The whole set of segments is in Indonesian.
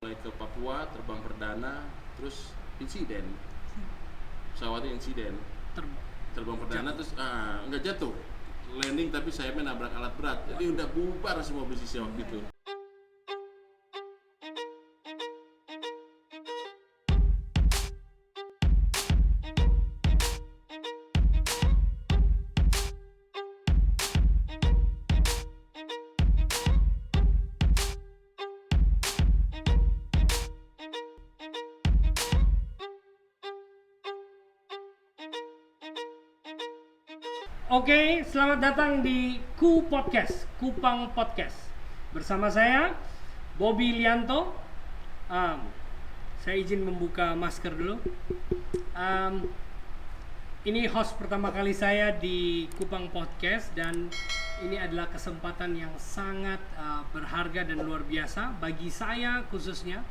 Mulai ke Papua, terbang perdana, terus insiden. Pesawatnya insiden. Terbang perdana terus nggak jatuh. Landing tapi sayapnya nabrak alat berat. Jadi udah bubar semua bisnisnya waktu itu. Oke, selamat datang di Podcast, Kupang Podcast. Bersama saya, Bobby Lianto. Saya izin membuka masker dulu. Ini host pertama kali saya di Kupang Podcast dan ini adalah kesempatan yang sangat berharga dan luar biasa bagi saya khususnya,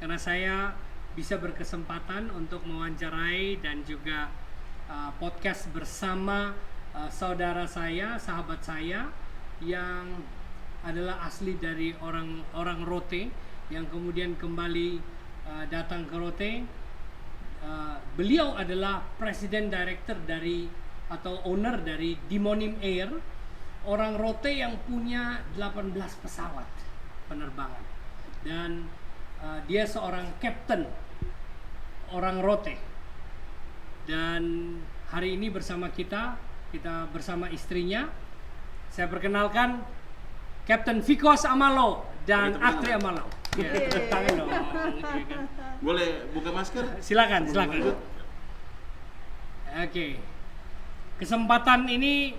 karena saya bisa berkesempatan untuk mewawancarai dan juga podcast bersama saudara saya, sahabat saya yang adalah asli dari orang Rote yang kemudian kembali datang ke Rote. Beliau adalah presiden director dari atau owner dari Dimonim Air, orang Rote yang punya 18 pesawat penerbangan, dan dia seorang kapten orang Rote. Dan hari ini bersama kita bersama istrinya. Saya perkenalkan Kapten Vikos Amalo dan Akri Amalo. Ya, tepuk tangan dong. Boleh buka masker? Silakan. Oke. Kesempatan ini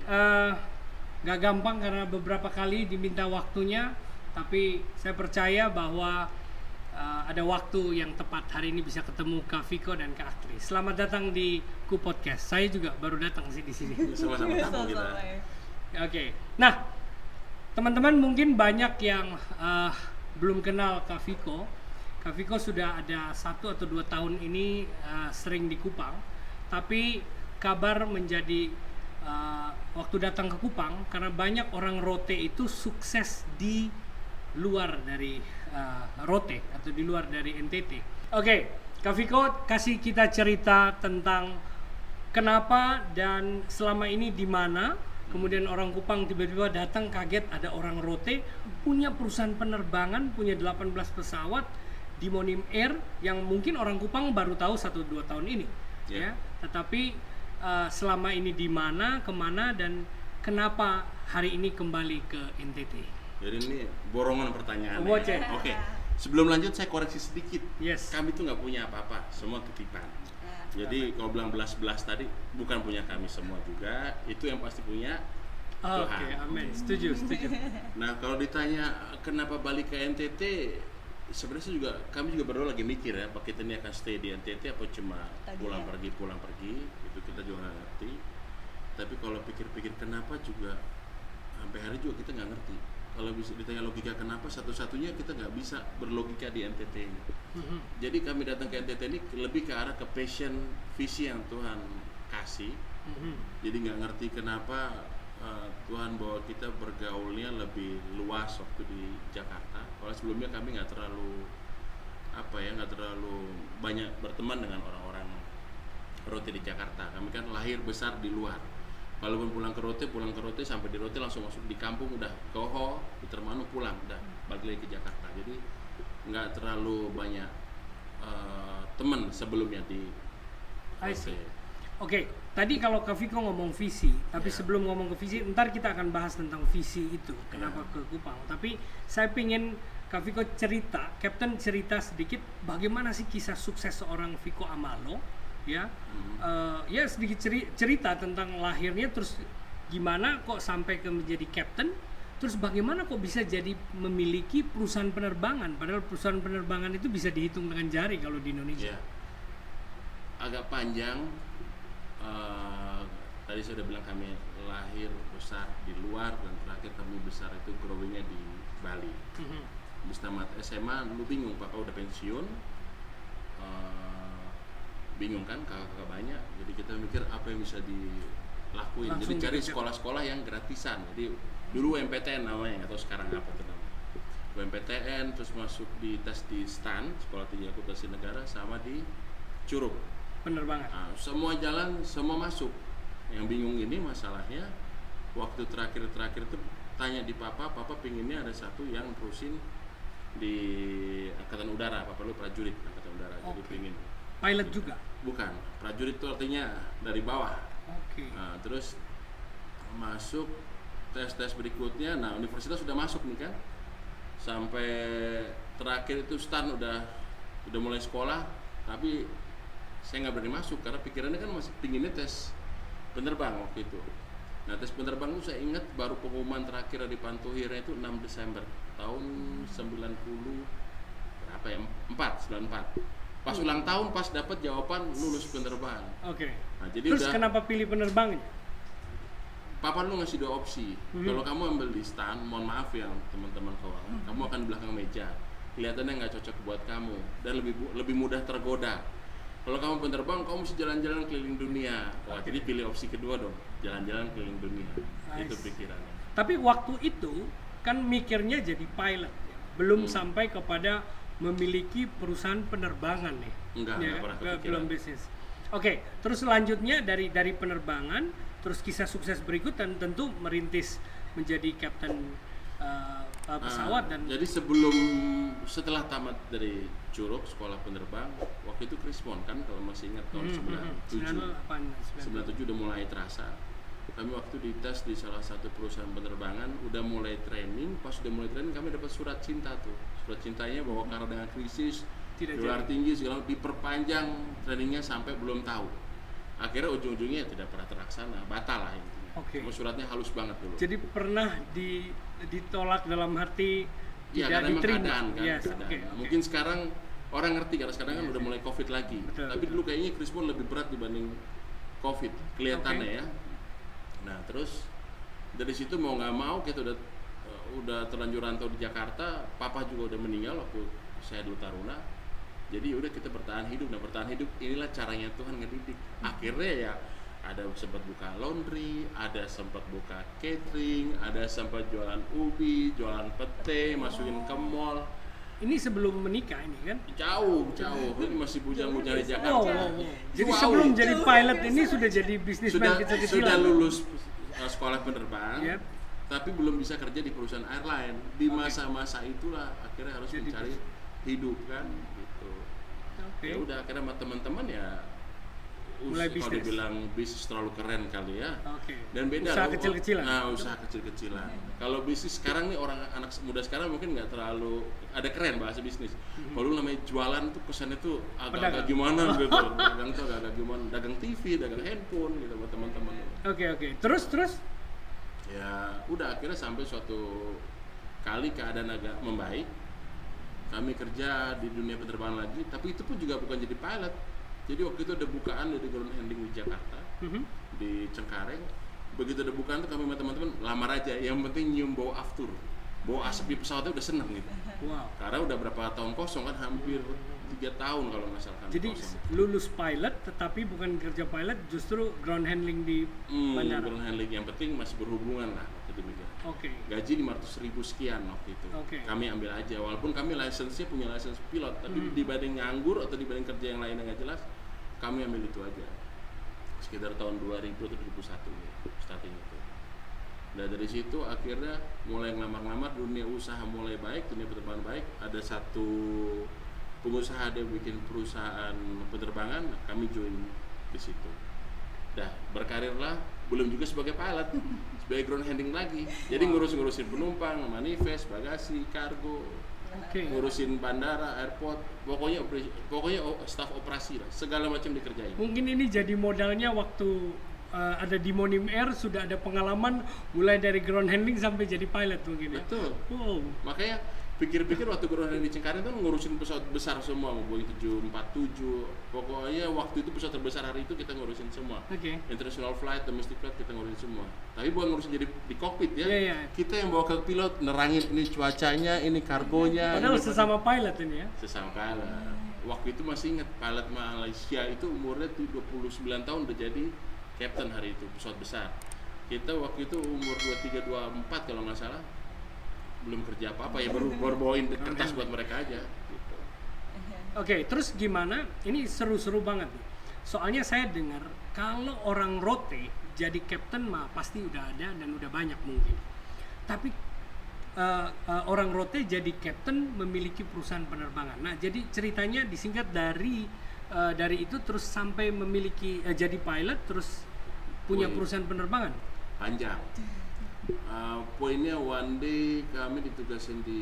gak gampang karena beberapa kali diminta waktunya, tapi saya percaya bahwa ada waktu yang tepat hari ini bisa ketemu Kak Viko dan Kak Akri. Selamat datang di Ku Podcast. Saya juga baru datang sih di sini. Sama-sama tamu kita. Oke. Nah, teman-teman mungkin banyak yang belum kenal Kak Viko. Kak Viko sudah ada 1 atau 2 tahun ini sering di Kupang, tapi kabar menjadi waktu datang ke Kupang karena banyak orang Rote itu sukses di luar dari Rote atau di luar dari NTT. Oke, Kak Viko kasih kita cerita tentang kenapa dan selama ini di mana. Kemudian orang Kupang tiba-tiba datang kaget ada orang Rote punya perusahaan penerbangan, punya 18 pesawat Dimonim Air yang mungkin orang Kupang baru tahu 1-2 tahun ini. Ya. Tetapi selama ini di mana, kemana, dan kenapa hari ini kembali ke NTT? Jadi ini borongan pertanyaan. Oke. Sebelum lanjut saya koreksi sedikit. Yes. Kami tuh nggak punya apa-apa, semua titipan. Jadi kalau bilang belas-belas tadi bukan punya kami semua juga, itu yang pasti punya Tuhan. Oke, amin. Setuju. Nah kalau ditanya kenapa balik ke NTT, sebenarnya juga kami juga baru lagi mikir ya, apa kita ini akan stay di NTT apa cuma pulang pergi, itu kita juga nggak ngerti. Tapi kalau pikir-pikir kenapa juga sampai hari juga kita nggak ngerti. Kalau bisa ditanya logika kenapa, satu-satunya kita nggak bisa berlogika di NTT ini. Jadi kami datang ke NTT ini lebih ke arah ke passion, visi yang Tuhan kasih. Jadi nggak ngerti kenapa Tuhan bawa kita bergaulnya lebih luas waktu di Jakarta. Kalau sebelumnya kami nggak terlalu banyak berteman dengan orang-orang Rote di Jakarta. Kami kan lahir besar di luar. Kalaupun pulang ke Rote sampai di Rote langsung masuk di kampung, udah ke Oho, di Termanu pulang, udah balik lagi ke Jakarta. Jadi nggak terlalu banyak teman sebelumnya di Rote. Oke, tadi kalau Kak Viko ngomong visi, tapi sebelum ngomong ke visi, ntar kita akan bahas tentang visi itu, kenapa ke Kupang. Tapi saya pingin Kak Viko cerita, Kapten cerita sedikit bagaimana sih kisah sukses seorang Viko Amalo, ya, ya sedikit cerita tentang lahirnya, terus gimana kok sampai ke menjadi Kapten, terus bagaimana kok bisa jadi memiliki perusahaan penerbangan, padahal perusahaan penerbangan itu bisa dihitung dengan jari kalau di Indonesia. Agak panjang. Tadi saya udah bilang kami lahir besar di luar dan terakhir kami besar itu growingnya di Bali. Habis tamat SMA lu bingung, papa udah pensiun, bingung kan, kakak banyak, jadi kita mikir apa yang bisa dilakuin. Langsung jadi cari sekolah-sekolah yang gratisan. Jadi dulu MPTN namanya, nggak tahu sekarang apa tuh namanya. SBMPTN, terus masuk di tes di STAN, Sekolah Tinggi Akuntansi Negara, sama di Curug. Penerbangan. Nah, semua jalan, semua masuk. Yang bingung ini masalahnya waktu terakhir tuh tanya di papa pinginnya ada satu yang terusin di Angkatan Udara. Papa lu prajurit Angkatan Udara, jadi pingin. Pilot juga? Bukan, prajurit itu artinya dari bawah. Nah, terus masuk tes berikutnya, nah universitas sudah masuk nih kan, sampai terakhir itu STAN udah mulai sekolah, tapi saya nggak berani masuk karena pikirannya kan masih pinginnya tes penerbang waktu itu. Nah, tes penerbang itu saya ingat baru pengumuman terakhir di Pantuhira itu 6 Desember tahun 90 berapa ya, 94. Pas ulang tahun, pas dapat jawaban lulus penerbang. Nah, jadi terus kenapa pilih penerbangnya? Papa lu ngasih 2 opsi. Kalau kamu ambil di STAN, mohon maaf ya teman-teman keuangan, kamu akan di belakang meja. Kelihatannya nggak cocok buat kamu dan lebih mudah tergoda. Kalau kamu penerbang, kamu mesti jalan-jalan keliling dunia. Wah, jadi pilih opsi kedua dong, jalan-jalan keliling dunia. Itu pikirannya. Tapi waktu itu kan mikirnya jadi pilot, ya? Belum sampai kepada memiliki perusahaan penerbangan nih. Enggak pernah kepikiran. Belum bisnis. Oke, terus selanjutnya dari penerbangan, terus kisah sukses berikut dan tentu merintis menjadi kapten pesawat dan. Jadi setelah tamat dari Curug sekolah penerbang, waktu itu Krismon kan kalau masih ingat tahun 97 udah mulai terasa. Kami waktu dites di salah satu perusahaan penerbangan udah mulai training, pas udah mulai training kami dapat surat cinta tuh. Surat cintanya bahwa karena dengan krisis dolar tinggi segala diperpanjang trainingnya sampai belum tahu. Akhirnya ujung-ujungnya tidak pernah terlaksana, batal lah intinya. Suratnya halus banget dulu. Jadi pernah ditolak dalam arti tidak diterima. Keadaan. Mungkin sekarang orang ngerti karena sekarang kan udah mulai COVID lagi. Tapi dulu kayaknya Krismon lebih berat dibanding COVID kelihatannya ya. Nah, terus dari situ mau nggak mau kita udah terlanjur rantau di Jakarta. Papa juga udah meninggal waktu saya dulu taruna. Jadi udah kita bertahan hidup. Nah, bertahan hidup inilah caranya Tuhan ngedidik. Akhirnya ya ada sempat buka laundry, ada sempat buka catering, ada sempat jualan ubi, jualan pete, masukin ke mall. Ini sebelum menikah ini kan? Jauh. Ini masih bujang-bujang di Jakarta. Jadi sebelum jadi pilot ini sudah jadi bisnismen kecil-kecilan. Sudah lulus sekolah penerbang, tapi belum bisa kerja di perusahaan airline. Di masa-masa itulah akhirnya harus mencari hidup kan, gitu. Ya udah akhirnya sama teman-teman ya. Mulai bisnis. Kalau dibilang bisnis terlalu keren kali ya. Dan beda usaha kecil-kecilan. Nah, usaha kecil-kecilan. Kalau bisnis sekarang nih anak muda sekarang mungkin nggak terlalu ada keren bahasa bisnis. Kalau namanya jualan tuh kesannya tuh agak gimana gitu. Dagang tuh agak gimana, dagang TV, dagang handphone gitu buat teman-teman. Oke. Terus? Ya, udah akhirnya sampai suatu kali keadaan agak membaik. Kami kerja di dunia penerbangan lagi, tapi itu pun juga bukan jadi pilot. Jadi waktu itu ada bukaan dari ground handling di Jakarta, di Cengkareng. Begitu ada bukaan tuh kami sama teman-teman lamar aja. Yang penting nyium bau aftur, bau asap di pesawatnya udah seneng gitu. Karena udah berapa tahun kosong kan, hampir 3 tahun kalau nggak salah. Jadi lulus pilot, tetapi bukan kerja pilot, justru ground handling di bandara. Ground handling yang penting masih berhubungan lah waktu itu mikir. Gaji 500.000 sekian waktu itu. Kami ambil aja, walaupun kami license-nya punya license pilot, tapi dibanding nganggur atau dibanding kerja yang lain yang nggak jelas, kami ambil itu aja. Sekitar tahun 2000 atau 2001 ya, starting itu. Nah dari situ akhirnya mulai ngelamar-ngelamar, dunia usaha mulai baik, dunia penerbangan baik. Ada satu pengusaha dia bikin perusahaan penerbangan, kami join di situ. Dah berkarirlah, belum juga sebagai pilot, sebagai ground handling lagi. Jadi ngurusin penumpang, manifest, bagasi, kargo, ngurusin bandara, airport, pokoknya staf operasi lah, segala macam dikerjain. Mungkin ini jadi modalnya waktu ada di Monim Air sudah ada pengalaman mulai dari ground handling sampai jadi pilot mungkin ya. Betul. Makanya pikir-pikir waktu ground handling di Cengkareng itu ngurusin pesawat besar semua, Boeing 747. Pokoknya waktu itu pesawat terbesar hari itu kita ngurusin semua. International flight, domestic flight kita ngurusin semua. Tapi bukan ngurusin jadi di kokpit ya. Kita yang bawa ke pilot, nerangin ini cuacanya, ini kargonya. Padahal sesama pilot ini ya. Sesama pilot. Waktu itu masih ingat pilot Malaysia itu umurnya 29 tahun udah jadi captain hari itu pesawat besar. Kita waktu itu umur 23-24 kalau nggak salah. belum kerja apa-apa ya, baru bawain kertas buat mereka aja gitu. Oke, terus gimana? Ini seru-seru banget nih. Soalnya saya dengar kalau orang rote jadi captain mah pasti udah ada dan udah banyak mungkin. Tapi orang rote jadi captain memiliki perusahaan penerbangan. Nah, jadi ceritanya disingkat dari itu terus sampai memiliki jadi pilot terus punya perusahaan penerbangan. Panjang. Poinnya one day kami ditugasin di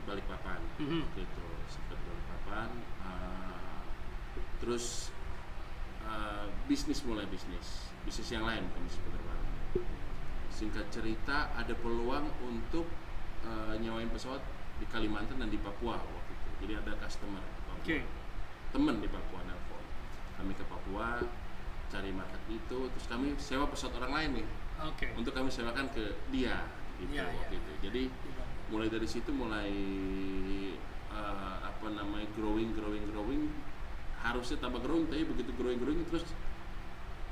Balikpapan, gitu, sempat Balikpapan. Terus mulai bisnis yang lain, bukan bisnis penerbangan. Singkat cerita, ada peluang untuk nyewain pesawat di Kalimantan dan di Papua waktu itu. Jadi ada customer di Papua, temen di Papua nelfon. Kami ke Papua cari market itu, terus kami sewa pesawat orang lain nih. Untuk kami sewakan ke dia gitu waktu itu. Jadi mulai dari situ growing, harusnya tambah growing, tapi begitu growing terus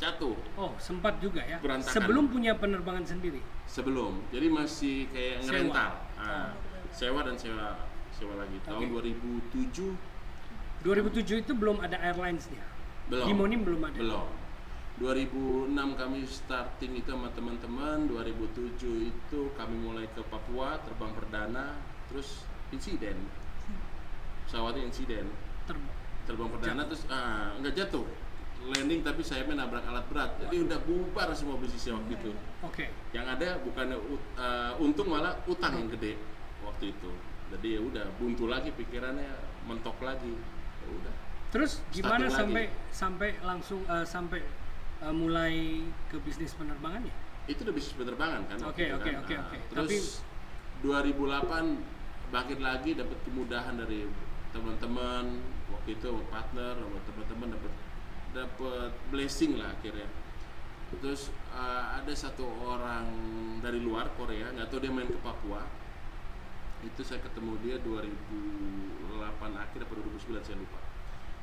jatuh. Oh, sempat juga ya. Berantakan. Sebelum punya penerbangan sendiri. Sebelum. Jadi masih kayak ngerental. Sewa dan sewa lagi. Tahun 2007 itu belum ada airlines-nya. Belum. Di Monim belum ada. Belum. 2006 kami starting itu sama teman-teman, 2007 itu kami mulai ke Papua, terbang perdana, terus insiden. Pesawatnya insiden. Terbang perdana terus nggak jatuh. Landing tapi sayapnya nabrak alat berat. Jadi udah bubar semua bisnisnya waktu itu. Yang ada bukannya untung malah utang yang gede waktu itu. Jadi ya udah buntu lagi pikirannya, mentok lagi. Ya udah. Terus gimana sampai langsung mulai ke bisnis penerbangannya? Itu udah bisnis penerbangan kan. Oke. Terus 2008 bangkit lagi, dapat kemudahan dari teman-teman waktu itu, partner sama teman-teman, dapat blessing lah akhirnya. Terus ada satu orang dari luar Korea, nggak tahu dia main ke Papua. Itu saya ketemu dia 2008 akhir atau 2009 saya lupa.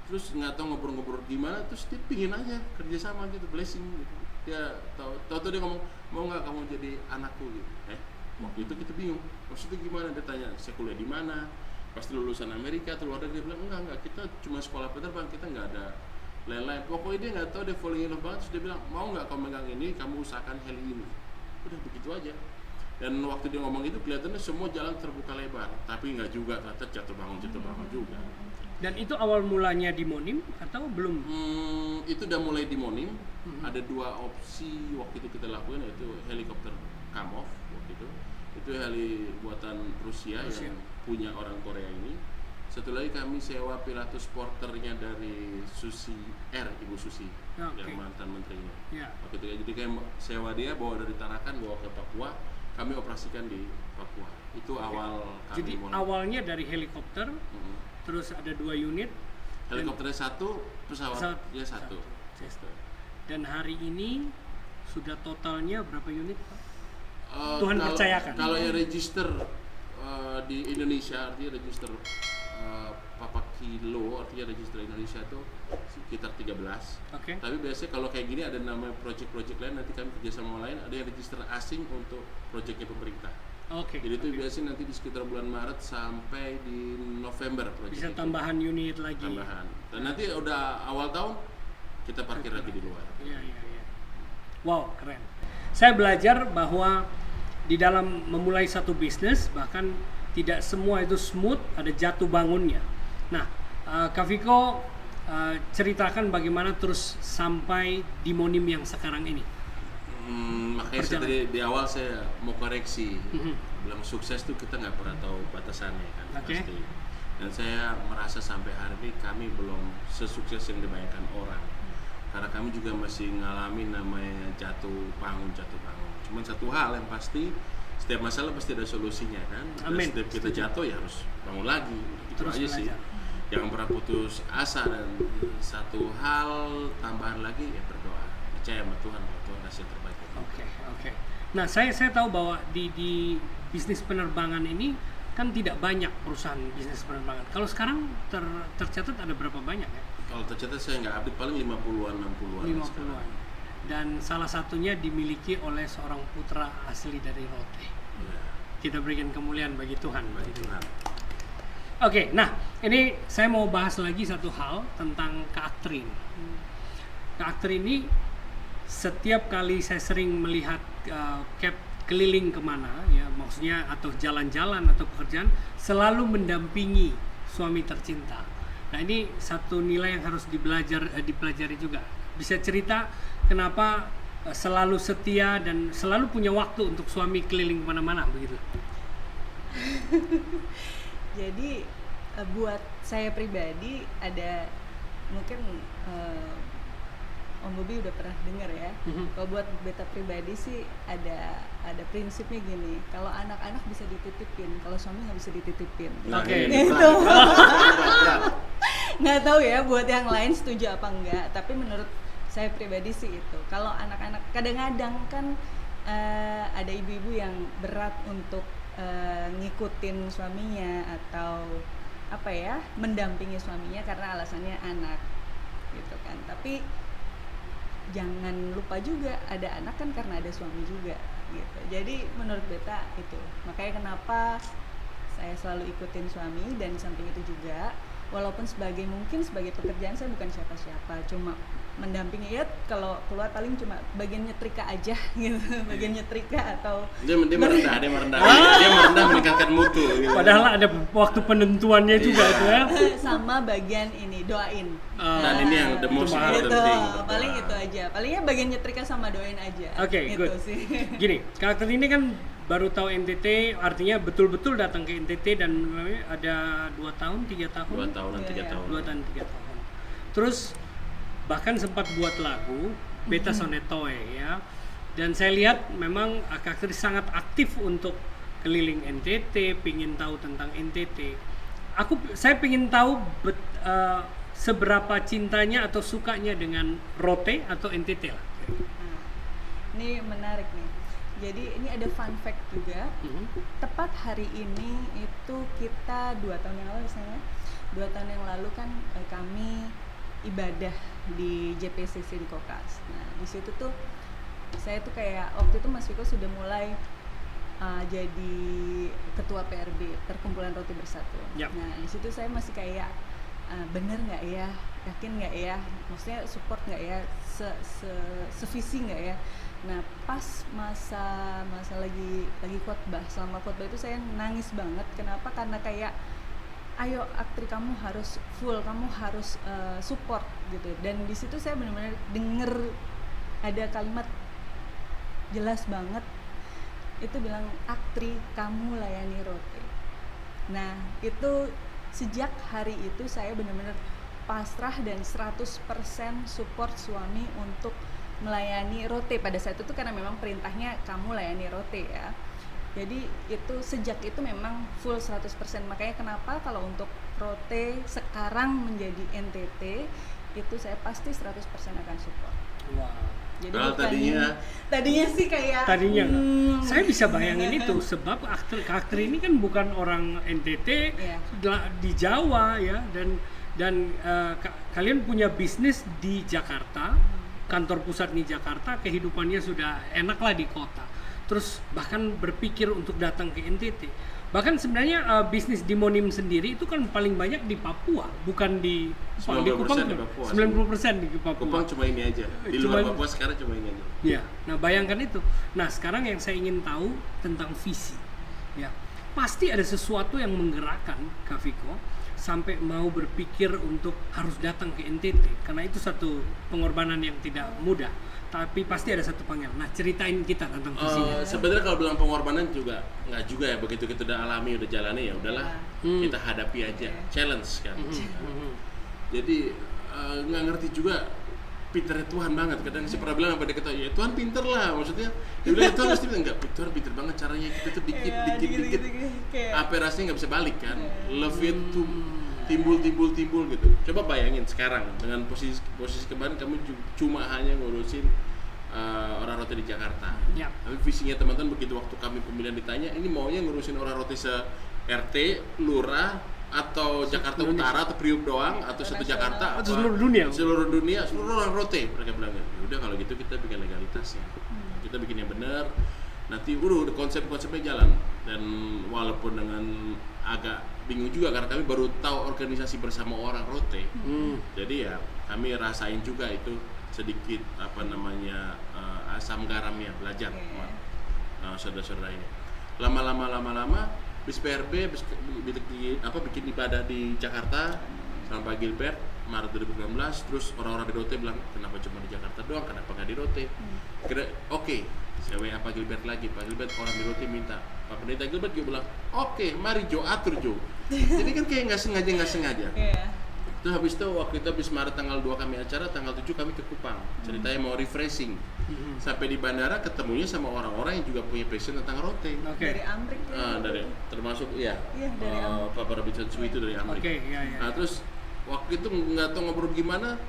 Terus nggak tahu ngobrol-ngobrol gimana, terus dia pingin aja kerjasama gitu, blessing gitu. Dia tahu dia ngomong, mau nggak kamu jadi anakku gitu. Waktu itu kita bingung, maksudnya gimana? Dia tanya, saya kuliah di mana? Pasti lulusan Amerika atau luar negeri. Dia bilang enggak, kita cuma sekolah penerbang, kita nggak ada lain-lain. Pokoknya dia nggak tahu, dia falling in love banget. Terus dia bilang, mau nggak kamu megang ini, kamu usahakan heli ini. Udah begitu aja. Dan waktu dia ngomong itu kelihatannya semua jalan terbuka lebar, tapi nggak juga, ternyata jatuh bangun juga. Dan itu awal mulanya di Monim atau belum? Itu udah mulai di Monim. Ada dua opsi waktu itu kita lakukan, yaitu helikopter Kamov waktu itu. Itu heli buatan Rusia yang punya orang Korea ini. Satu lagi kami sewa Pilatus Porternya dari Susi Air, Ibu Susi, yang mantan menterinya. Waktu itu jadi kayak sewa dia, bawa dari Tarakan, bawa ke Papua, kami operasikan di Papua. Itu awal kami. Jadi awalnya dari helikopter, terus ada 2 unit. Helikopternya satu, pesawatnya satu. Dan hari ini sudah totalnya berapa unit, Pak? Tuhan percayakan. Kalau yang register di Indonesia, artinya register Papa Kilo, artinya register Indonesia itu sekitar 13. Tapi biasanya kalau kayak gini ada namanya project lain, nanti kami kerja sama lain, ada yang register asing untuk projectnya pemerintah. Jadi itu biasanya nanti di sekitar bulan Maret sampai di November project. Bisa tambahan unit lagi. Dan nanti udah awal tahun kita parkir lagi di luar. Iya. Wow, keren. Saya belajar bahwa di dalam memulai satu bisnis bahkan tidak semua itu smooth, ada jatuh bangunnya. Nah, Kak Viko ceritakan bagaimana terus sampai di Monim yang sekarang ini. Makanya saya tadi di awal saya mau koreksi, bilang sukses tuh kita nggak pernah tahu batasannya kan, pasti. Dan saya merasa sampai hari ini kami belum sesukses yang dibayangkan orang, karena kami juga masih ngalamin namanya jatuh bangun. Cuman satu hal yang pasti, setiap masalah pasti ada solusinya kan. Dan setiap kita jatuh ya harus bangun lagi, itu aja sih. Jangan pernah putus asa, dan satu hal tambahan lagi ya berdoa, percaya sama Tuhan bahwa Tuhan kasih terbaik. Oke. Nah, saya tahu bahwa di bisnis penerbangan ini kan tidak banyak perusahaan bisnis penerbangan. Kalau sekarang tercatat ada berapa banyak ya? Kalau tercatat saya nggak update, paling 50-an, 60-an. 50-an. Dan salah satunya dimiliki oleh seorang putra asli dari Rote. kita berikan kemuliaan bagi Tuhan. Tuhan. Oke, nah ini saya mau bahas lagi satu hal tentang Kak Aktri. Kak Aktri ini setiap kali saya sering melihat Cap keliling kemana, ya maksudnya atau jalan-jalan atau pekerjaan, selalu mendampingi suami tercinta. Nah ini satu nilai yang harus dipelajari juga. Bisa cerita kenapa selalu setia dan selalu punya waktu untuk suami keliling kemana-mana begitu? Jadi buat saya pribadi ada mungkin Om Bobi udah pernah dengar ya. Kalau buat beta pribadi sih ada prinsipnya gini. Kalau anak-anak bisa dititipin, kalau suami nggak bisa dititipin. Oke. Itu. Nggak tahu ya buat yang lain setuju apa enggak. Tapi menurut saya pribadi sih itu. Kalau anak-anak kadang-kadang kan ada ibu-ibu yang berat untuk ngikutin suaminya atau apa ya mendampingi suaminya karena alasannya anak gitu kan, tapi jangan lupa juga ada anak kan karena ada suami juga gitu. Jadi menurut beta itu makanya kenapa saya selalu ikutin suami, dan samping itu juga walaupun mungkin sebagai pekerjaan saya bukan siapa-siapa, cuma mendampingi ya, kalau keluar paling cuma bagian nyetrika aja gitu, bagian nyetrika atau dia merendah meningkatkan mutu gitu. Padahal ada waktu penentuannya juga itu ya. sama bagian ini doain. Dan ini yang the most Gitu, important. paling itu aja. Palingnya bagian nyetrika sama doain aja. Oke, gitu good. sih. Gini, karakter ini kan baru tahu NTT, artinya betul-betul datang ke NTT dan ada 2 tahun, 3 tahun. 2 tahunan, 3 Iya. tahun. 2 tahun, 3 tahun. Terus bahkan sempat buat lagu Beta Sonetoe ya. Dan saya lihat memang Kak Aktri sangat aktif untuk keliling NTT, pingin tahu tentang NTT. Saya pingin tahu seberapa cintanya atau sukanya dengan Rote atau NTT lah. Nah, ini menarik nih. Jadi ini ada fun fact juga. Tepat hari ini itu kita 2 tahun yang lalu misalnya. 2 tahun yang lalu kan kami ibadah di JPCC di Kokas. Nah, di situ tuh saya tuh kayak waktu itu Mas Viko sudah mulai jadi ketua PRB, Perkumpulan Roti Bersatu. Yap. Nah, di situ saya masih kayak bener nggak ya, yakin nggak ya, maksudnya support nggak ya, sevisi nggak ya. Nah, pas masa lagi khotbah, selama khotbah itu saya nangis banget. Kenapa? Karena kayak ayo Aktri, kamu harus full, kamu harus support gitu. Dan di situ saya benar-benar denger ada kalimat jelas banget itu bilang, Aktri, kamu layani Rote. Nah, itu sejak hari itu saya benar-benar pasrah dan 100% support suami untuk melayani Rote pada saat itu, karena memang perintahnya kamu layani Rote ya. Jadi itu sejak itu memang full 100%. Makanya kenapa kalau untuk Rote sekarang menjadi NTT itu saya pasti 100% akan support. Wow. Jadi Kalau tadinya sih kayak saya bisa bayangin itu sebab Kak Aktri ini kan bukan orang NTT, Iya. di Jawa ya, dan kalian punya bisnis di Jakarta, kantor pusat di Jakarta, kehidupannya sudah enak lah di kota. Terus bahkan berpikir untuk datang ke NTT. Bahkan sebenarnya bisnis di Monim sendiri itu kan paling banyak di Papua, bukan di 90% Kupang. di Papua. 90% di Papua. Kupang cuma ini aja. Di luar Papua sekarang cuma ini aja. Ya, nah bayangkan itu. Nah sekarang yang saya ingin tahu tentang visi. Ya, pasti ada sesuatu yang menggerakkan Kak Viko sampai mau berpikir untuk harus datang ke NTT, karena itu satu pengorbanan yang tidak mudah. Tapi pasti ada satu panggilan. Nah, ceritain kita tentang visinya. Sebenarnya kalau bilang pengorbanan juga nggak juga ya, begitu kita udah alami, udah jalani ya udahlah, kita hadapi aja, challenge kan. Jadi nggak ngerti juga pinternya Tuhan banget. Kadang saya pernah bilang apa dia kata, ya Tuhan pinter lah, maksudnya dia bilang Tuhan pasti enggak, Tuhan pinter banget caranya, kita tuh dikit apa rasanya nggak bisa balik kan. Love itu timbul gitu. Coba bayangin sekarang dengan posisi kemarin kamu cuma hanya ngurusin orang Rote di Jakarta. Ya. Tapi visinya teman-teman begitu waktu kami pemilihan ditanya, ini maunya ngurusin orang Rote se-RT, lurah, atau Jakarta Utara atau Priuk doang, atau satu Jakarta, atau seluruh dunia. Seluruh orang Rote. Mereka bilang, ya udah kalau gitu kita bikin legalitasnya. Kita bikin yang benar. Nanti konsep-konsepnya jalan. dan walaupun dengan agak bingung juga karena kami baru tahu organisasi bersama orang rote. Jadi ya kami rasain juga itu sedikit asam garamnya, belajar sama saudara-saudaranya. Lama-lama bis PRB bikin ibadah di Jakarta sama Pak Gilbert Maret 2019, terus orang-orang di Rote bilang kenapa cuma di Jakarta doang, kenapa nggak di Rote? Kira oke, saya WA Pak Gilbert lagi, Pak Gilbert orang di Rote minta, Pak Pendeta Gilbert juga bilang oke, mari Jo, atur Jo. Jadi kan kayak nggak sengaja. Terus waktu itu habis Maret tanggal 2 kami acara, tanggal 7 kami ke Kupang. Ceritanya mau refreshing. Sampai di bandara ketemunya sama orang-orang yang juga punya passion tentang rote. Dari Amrik termasuk dari Pak Robinson Sui itu dari Amrik. Nah, terus waktu itu nggak tahu ngobrol gimana,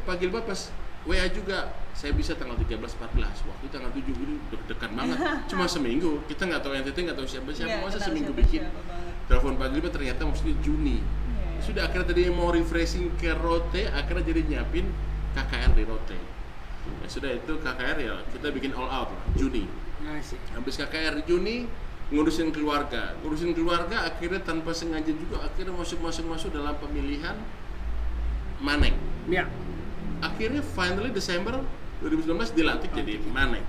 Pak Gilbert pas WA juga, saya bisa tanggal 13-14, waktu tanggal 7 ini deg-degan banget. Cuma seminggu, kita nggak tahu NTT, nggak tahu siapa-siapa, masa seminggu bikin. Telepon Pak Gilbert ternyata maksudnya Juni. Sudah akhirnya tadi mau refreshing ke Rote, akhirnya jadi nyiapin KKR di Rote. Ya sudah itu KKR ya kita bikin all out lah, Juni. Habis KKR di Juni ngurusin keluarga akhirnya tanpa sengaja juga akhirnya masuk dalam pemilihan Manek. Ya. Akhirnya finally Desember 2019 dilantik jadi Manek.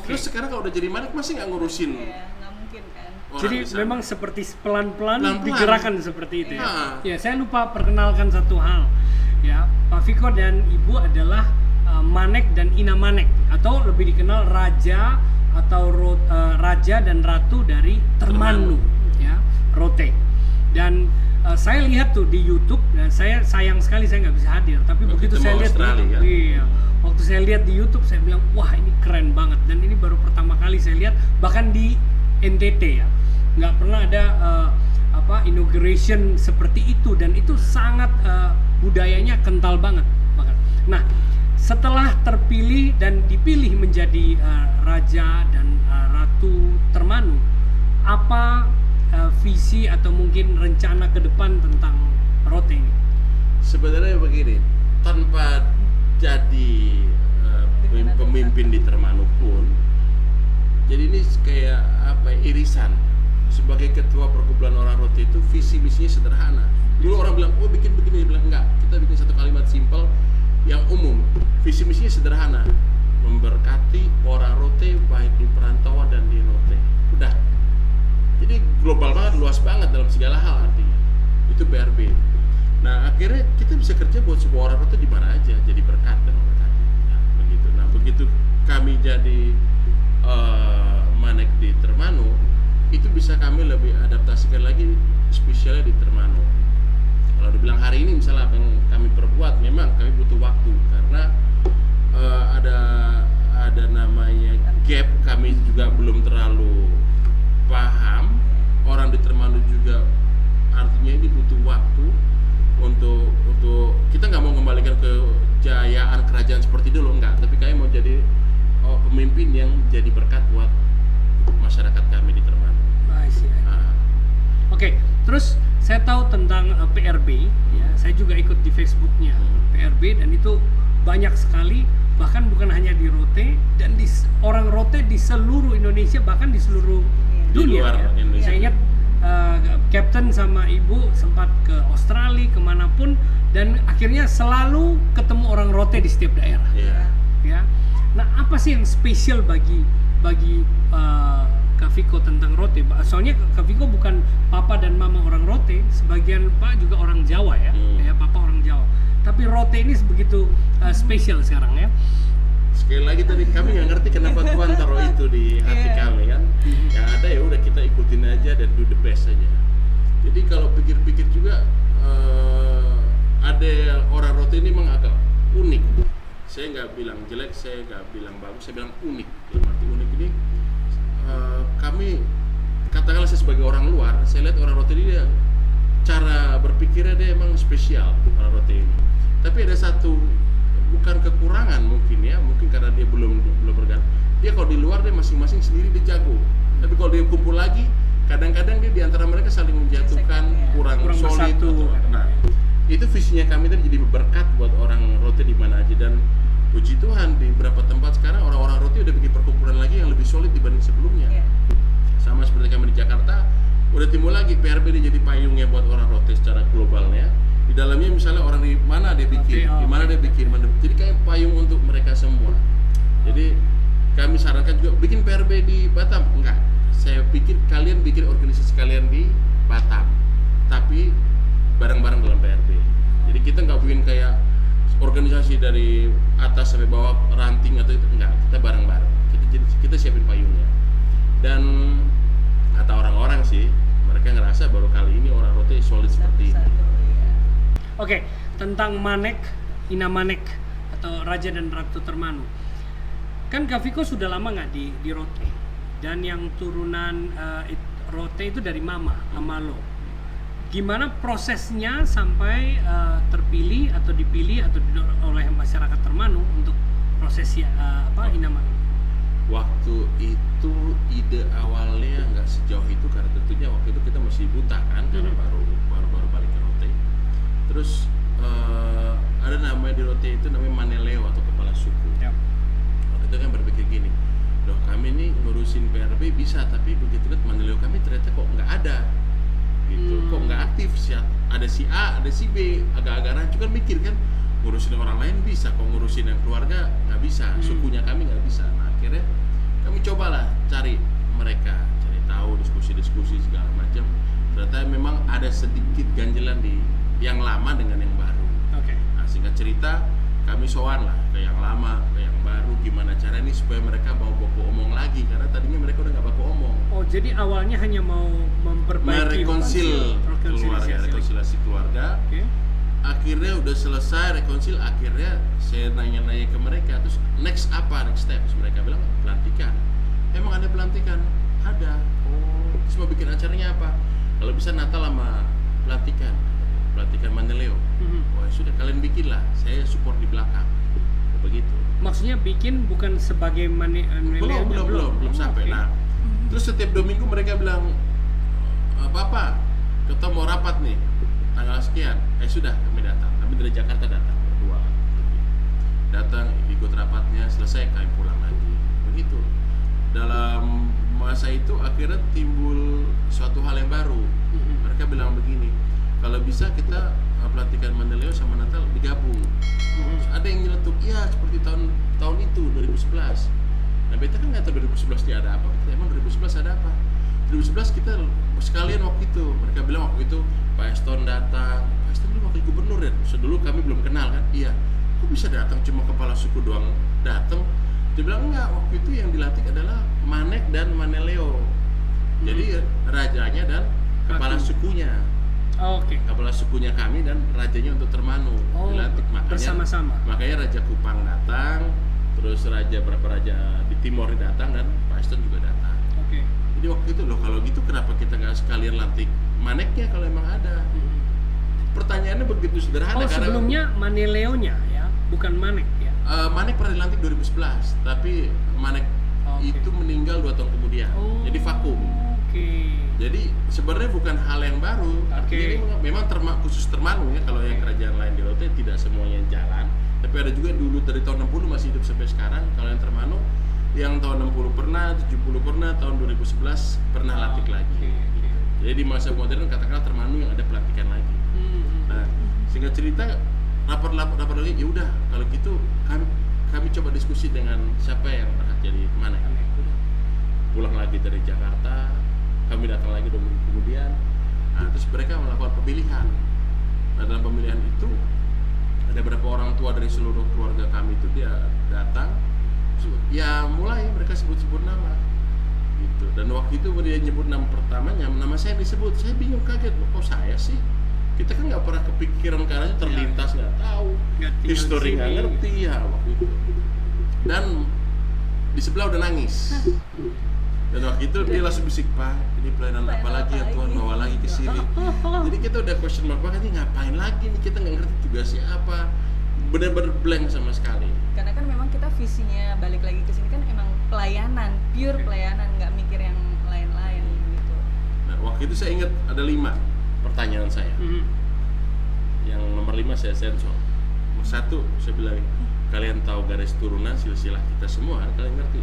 Terus sekarang kalau udah jadi Manek masih nggak ngurusin? Nggak mungkin kan. Jadi memang seperti pelan-pelan digerakkan seperti itu ya. Ya. Ya, saya lupa perkenalkan satu hal. Ya, Pak Viko dan Ibu adalah Manek dan Ina Manek, atau lebih dikenal Raja atau Raja dan Ratu dari Termanu, ya, Rote. Dan saya lihat tuh di YouTube, dan saya sayang sekali saya nggak bisa hadir. Tapi begitu saya lihat, waktu saya lihat di YouTube, saya bilang wah ini keren banget. Dan ini baru pertama kali saya lihat, bahkan di NTT ya, nggak pernah ada inauguration seperti itu, dan itu sangat budayanya kental banget. Nah, setelah terpilih dan dipilih menjadi Raja dan Ratu Termanu, apa visi atau mungkin rencana ke depan tentang Rote ini? Sebenarnya begini, tanpa jadi pemimpin di Termanu pun, jadi ini kayak irisan. Sebagai ketua perkumpulan orang Rote itu visi misinya sederhana. Dulu orang bilang, oh bikin begini, dia bilang enggak, kita bikin satu kalimat simpel yang umum. Visi misinya sederhana, memberkati orang Rote baik di perantauan dan di Rote. Udah. Jadi global banget, luas banget dalam segala hal artinya. Itu BRB. Nah akhirnya kita bisa kerja buat sebuah orang Rote di mana aja, jadi berkat dan memberkati. Nah begitu. Nah begitu kami jadi Manek di Termanu, itu bisa kami lebih adaptasikan lagi, spesialnya di Termanu. Kalau dibilang hari ini misalnya apa yang kami perbuat, memang kami butuh waktu karena ada namanya gap, kami juga belum terlalu paham. Orang di Termanu juga artinya ini butuh waktu untuk kita nggak mau kembalikan kejayaan kerajaan seperti dulu, enggak, tapi kami mau jadi pemimpin yang jadi berkat buat masyarakat kami di Termanu. Oke, terus saya tahu tentang PRB, ya, saya juga ikut di Facebooknya PRB, dan itu banyak sekali, bahkan bukan hanya di Rote, dan orang Rote di seluruh Indonesia, bahkan di seluruh dunia. Ya. Saya ingat Captain sama Ibu sempat ke Australia, kemanapun, dan akhirnya selalu ketemu orang Rote di setiap daerah. Ya. Nah, apa sih yang spesial bagi Kak Viko tentang Rote? Soalnya Kak Viko bukan papa dan mama orang Rote, sebagian Pak juga orang Jawa ya, ya papa orang Jawa. Tapi Rote ini begitu spesial sekarang ya. Sekali lagi tadi kami nggak ngerti kenapa Tuhan taruh itu di hati kami kan. Yang ada ya udah kita ikutin aja dan do the best aja. Jadi kalau pikir-pikir juga ada orang Rote ini memang agak unik. Saya nggak bilang jelek, saya nggak bilang bagus, saya bilang unik. Dalam arti unik ini kami, katakanlah saya sebagai orang luar, saya lihat orang Rote ini dia, cara berpikirnya dia emang spesial orang Rote ini. Tapi ada satu, bukan kekurangan mungkin ya, mungkin karena dia belum berganti. Dia kalau di luar dia masing-masing sendiri dia jago. Tapi kalau dia kumpul lagi, kadang-kadang dia di antara mereka saling menjatuhkan, kurang solid. Nah, itu visinya kami tadi jadi berkat buat orang Rote di mana aja. Dan puji Tuhan di beberapa tempat sekarang orang-orang Rote udah bikin perkumpulan lagi yang lebih solid dibanding sebelumnya. sama seperti kami di Jakarta, udah timbul lagi PRB dia jadi payungnya buat orang rote secara globalnya. Di dalamnya misalnya orang di mana dia bikin, di mana dia bikin, jadi kayak payung untuk mereka semua. Jadi kami sarankan juga bikin PRB di Batam, enggak. Saya pikir kalian bikin organisasi kalian di Batam, tapi bareng-bareng dalam PRB. Jadi kita nggak bikin kayak organisasi dari atas sampai bawah ranting atau itu, enggak. Kita bareng-bareng. Kita siapin payungnya. Dan kata orang-orang sih, mereka ngerasa baru kali ini orang rote solid seperti ini. Iya. Oke, tentang Manek, Ina Manek atau Raja dan Ratu Termanu. Kan Kak Viko sudah lama nggak di rote, dan yang turunan rote itu dari Mama Amalo. Gimana prosesnya sampai terpilih atau dipilih atau oleh masyarakat Termanu untuk proses Ina Manek? Waktu itu ide awalnya nggak sejauh itu karena tentunya waktu itu kita masih buta kan, karena baru balik ke rote. Terus ada namanya di rote itu namanya Maneleo atau kepala suku. Ya. Waktu itu kan berpikir gini, loh kami nih ngurusin PRB bisa, tapi begitu lihat Maneleo kami ternyata kok nggak ada, gitu, kok nggak aktif. Ada si A, ada si B, agak-agak rancu kan, mikir kan ngurusin orang lain bisa, kok ngurusin yang keluarga nggak bisa, sukunya kami nggak bisa. Nah akhirnya kami cobalah cari mereka, cari tahu, diskusi segala macam. Ternyata memang ada sedikit ganjelan di yang lama dengan yang baru. Oke. Nah singkat cerita kami sowan lah ke yang lama, ke yang baru, gimana cara ini supaya mereka mau baku omong lagi, karena tadinya mereka udah nggak baku omong. Oh, jadi awalnya hanya mau memperbaiki rekonsiliasi keluarga. Oke. Akhirnya udah selesai rekonsil, akhirnya saya nanya-nanya ke mereka, terus next step? Terus mereka bilang pelantikan. Emang ada pelantikan? Ada. Oh, terus mau bikin acaranya apa? Kalau bisa Natal sama pelantikan Maneleo. Oh ya sudah, kalian bikin lah, saya support di belakang. Begitu. Maksudnya bikin bukan sebagai belum sampai. Okay. Nah, terus setiap 2 minggu mereka bilang, Papa, kita mau rapat nih tanggal sekian. Sudah, kami datang. Kami dari Jakarta datang berdua. Datang, ikut rapatnya, selesai kami pulang lagi. Begitu. Dalam masa itu akhirnya timbul suatu hal yang baru. Mereka bilang begini, kalau bisa kita pelantikan Maneleo sama Natal digabung. Ada yang nyeletuk, iya seperti tahun itu 2011. Nah beta kan nggak tahu 2011 dia ada apa. Emang 2011 ada apa? 2011 kita sekalian waktu itu. Mereka bilang waktu itu Pak Eston datang. Pak Eston dulu wakil gubernur ya. Dulu kami belum kenal kan. Iya. Kok bisa datang, cuma kepala suku doang datang? Dia bilang enggak. Waktu itu yang dilantik adalah Manek dan Maneleo. Jadi rajanya dan kepala sukunya. Oke. Kepala sukunya kami dan rajanya untuk Termanu dilantik, makanya bersama-sama. Makanya Raja Kupang datang, terus berapa raja di Timor datang, dan Pak Eston juga datang. Oke. Jadi waktu itu loh, kalau gitu kenapa kita nggak sekalian lantik Maneknya kalau emang ada? Pertanyaannya begitu sederhana. Karena sebelumnya Maneleonya ya, bukan Manek ya. Manek pernah dilantik 2011, tapi Manek itu meninggal 2 tahun kemudian. Jadi vakum. Oke. Jadi sebenarnya bukan hal yang baru. Artinya ini memang khusus Termanu ya. Kalau yang kerajaan lain di Rote tidak semuanya jalan. Tapi ada juga yang dulu dari tahun 60 masih hidup sampai sekarang. Kalau yang Termanu yang tahun 60 pernah, 70 pernah, tahun 2011 pernah lantik lagi. Jadi di masa modern katakanlah Termanu yang ada pelantikan lagi. Nah, sehingga cerita rapor lagi, ya udah kalau gitu kami coba diskusi dengan siapa yang berhak jadi mana. Pulang lagi dari Jakarta, kami datang lagi 2 minggu kemudian. Nah, terus mereka melakukan pemilihan. Nah, dalam pemilihan itu ada beberapa orang tua dari seluruh keluarga kami itu dia datang. Ya mulai mereka sebut-sebut nama gitu. Dan waktu itu dia nyebut nama pertamanya, nama saya disebut. Saya bingung, kaget, kok saya sih? Kita kan nggak pernah kepikiran karena terlintas, nggak tahu, histori nggak ngerti ya waktu itu. Dan di sebelah udah nangis. Dan waktu itu dia langsung bisik, Pak, ini pelayanan apa lagi yang Tuhan bawa lagi ke sini. Jadi kita udah question mark, Pak, ini ngapain lagi nih, kita nggak ngerti tugasnya apa. Benar-benar blank sama sekali. Karena kan memang kita visinya balik lagi ke sini kan emang pelayanan, pure pelayanan, nggak mikir yang lain-lain gitu. Nah, waktu itu saya ingat ada 5 pertanyaan saya. Yang nomor 5 saya sensor. Nomor 1 saya bilang, kalian tahu garis turunan silsilah kita semua, kalian ngerti?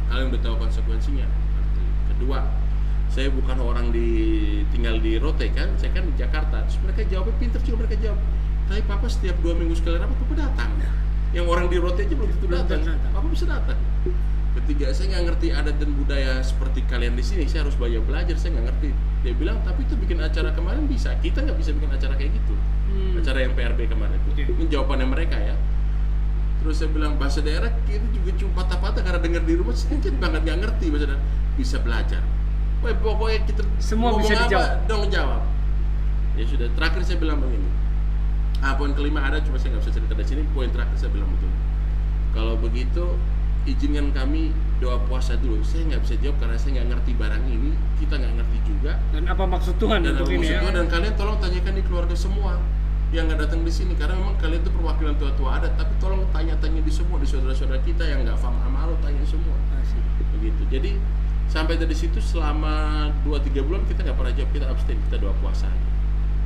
Kalian udah tahu konsekuensinya? Ngerti. Kedua, saya bukan orang tinggal di Rote kan, saya kan di Jakarta. Terus mereka jawabnya pinter juga, mereka jawab, tapi papa setiap 2 minggu sekali rapat papa datang. Yang orang di Rote aja belum tentu datang, papa bisa datang. Ketiga, saya nggak ngerti adat dan budaya seperti kalian di sini, saya harus banyak belajar, saya nggak ngerti. Dia bilang, tapi itu bikin acara kemarin bisa, kita nggak bisa bikin acara kayak gitu. Acara yang PRB kemarin itu. Ini jawabannya mereka ya. Terus saya bilang, bahasa daerah itu juga cuma patah-patah karena dengar di rumah sedikit banget nggak ngerti bahasa daerah. Bisa belajar. Wah, pokoknya kita semua bisa dijawab. Dong jawab. Ya sudah, terakhir saya bilang begini. Poin kelima ada, cuma saya nggak bisa cerita di sini. Poin terakhir saya bilang betul. Kalau begitu, izinkan kami doa puasa dulu. Saya nggak bisa jawab karena saya nggak ngerti barang ini. Kita nggak ngerti juga. Dan apa maksud Tuhan Dan untuk apa ini maksud ya? Tuhan, dan kalian tolong tanyakan di keluarga semua yang nggak datang di sini, karena memang kalian itu perwakilan tua-tua adat. Tapi tolong tanya-tanya di semua, di saudara-saudara kita yang nggak paham amalu, tanya semua. Begitu. Jadi sampai dari situ selama 2-3 bulan kita nggak pernah jawab, kita abstain, kita doa puasa.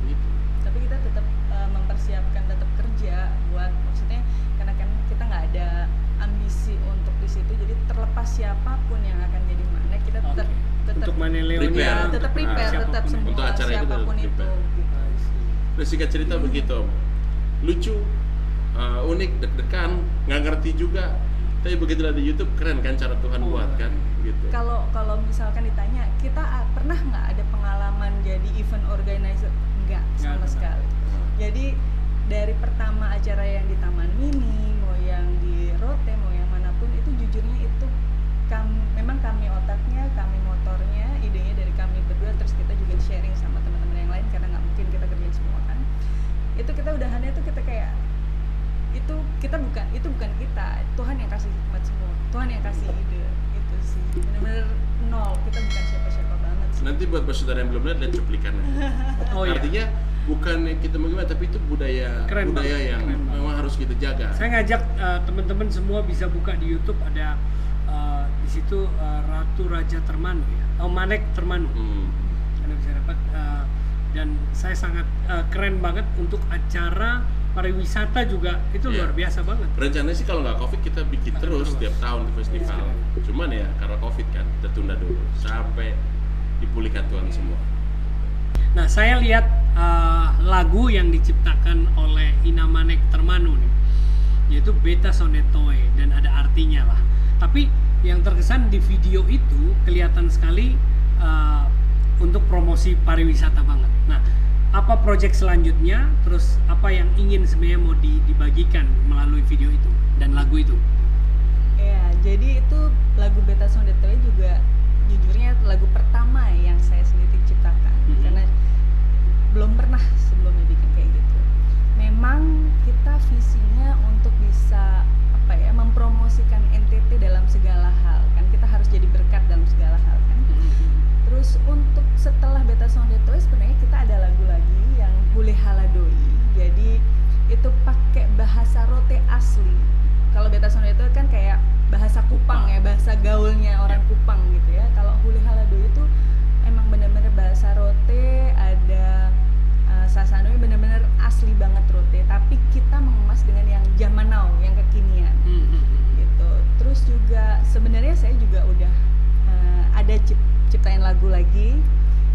Gitu. Tapi kita tetap mempersiapkan, tetap kerja buat, maksudnya karena kan kita nggak ada ambisi untuk di situ, jadi terlepas siapapun yang akan jadi mana, kita tetap untuk Maneleonya tetap prepare, tetap semua untuk acara itu siapapun tetap itu. prepare. Gitu. Terus singkat cerita begitu, Om. Lucu, unik, deg-degan, nggak ngerti juga. Tapi begitulah di YouTube, keren kan cara Tuhan buat kan, gitu. Kalau misalkan ditanya, kita pernah nggak ada pengalaman jadi event organizer? Nggak sama sekali. Jadi dari pertama acara yang di Taman Mini, mau yang di Rote, mau yang manapun, itu jujurnya itu memang kami otaknya, kami motornya, idenya dari kami berdua, terus kita juga sharing sama teman-teman yang lain karena nggak mungkin kita kerjain semua kan. Itu kita udahannya tuh kita kayak itu bukan kita, Tuhan yang kasih hikmat semua, Tuhan yang kasih ide, itu sih benar-benar nol, kita bukan siapa-siapa banget sih. Nanti buat saudara yang belum lihat cuplikannya. Artinya bukan kita mau gimana, tapi itu budaya yang memang harus kita jaga. Saya ngajak teman-teman semua bisa buka di YouTube, ada di situ Ratu Raja Termanu ya, Manek Termanu. Anda bisa dapat dan saya sangat keren banget untuk acara pariwisata juga, itu luar biasa banget. Rencananya sih kalau nggak COVID kita bikin terus setiap tahun di festival. Cuman ya karena COVID kan kita tunda dulu sampai dipulihkan Tuhan semua. Nah, saya lihat lagu yang diciptakan oleh Ina Manek Termanu nih, yaitu Beta Sonetoe, dan ada artinya lah. Tapi yang terkesan di video itu kelihatan sekali untuk promosi pariwisata banget. Nah, apa proyek selanjutnya, terus apa yang ingin sebenarnya mau dibagikan melalui video itu dan lagu itu? Ya, jadi itu lagu Beta Sonetoe juga jujurnya lagu pertama yang saya sendiri ciptakan, karena belum pernah sebelumnya bikin kayak gitu. Memang kita visinya untuk bisa mempromosikan NTT dalam segala hal kan, kita harus jadi berkat dalam segala hal kan. Terus untuk setelah Beta Sonetoe sebenarnya kita ada lagu lagi yang Hule Haladoi, jadi itu pakai bahasa Rote asli. Kalau Beta Sonetoe kan kayak bahasa Kupang ya, bahasa gaulnya orang Kupang gitu ya. Kalau Hule Haladoi itu emang benar-benar bahasa Rote, ada Sasanoi, benar-benar asli banget Rote, tapi kita mengemas dengan yang zaman now, yang kekinian gitu. Terus juga sebenarnya saya juga udah ada ciptain lagu lagi,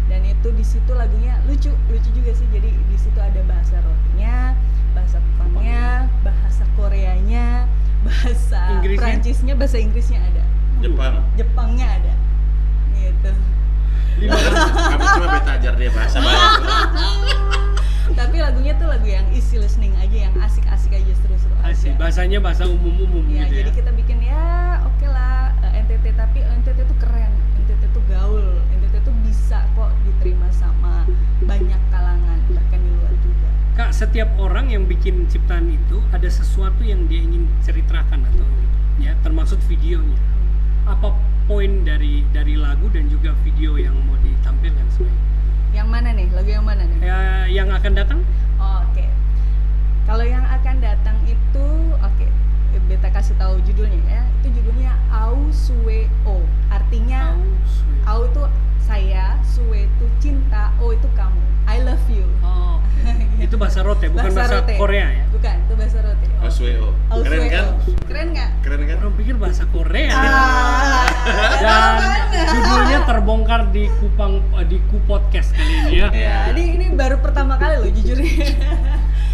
dan itu di situ lagunya lucu juga sih. Jadi di situ ada bahasa Rotenya, bahasa Kupangnya, bahasa Koreanya, bahasa Prancisnya, bahasa Inggrisnya ada, Jepangnya ada gitu. Kami cuma beta ajar dia bahasa banyak. Tapi lagunya tuh lagu yang easy listening aja, yang asik-asik aja, seru-seru aja. Bahasanya bahasa umum-umum ya, gitu ya. Jadi kita bikin ya oke lah NTT, tapi NTT tuh keren, NTT tuh gaul, NTT tuh bisa kok diterima sama banyak kalangan, bahkan di luar juga. Kak, setiap orang yang bikin ciptaan itu ada sesuatu yang dia ingin ceritakan atau ya, termasuk videonya. Apa poin dari lagu dan juga video yang mau ditampilkan sebenarnya? Yang mana nih? Lagu yang mana nih? Ya, yang akan datang? Oke. Kalau yang akan datang itu, Beta kasih tahu judulnya ya. Itu judulnya Au Sue O. Artinya Au itu saya, Sue itu cinta, O itu kamu. I love you. Oh, okay. Itu bahasa Rote, bukan bahasa Rote. Korea ya? Bukan, itu bahasa Rote. Ausweo. Keren kan? Keren nggak? Keren kan? Orang pikir bahasa Korea. Ah, Dan judulnya terbongkar di Ku Podcast kali ini ya. ya, ini baru pertama kali loh jujur.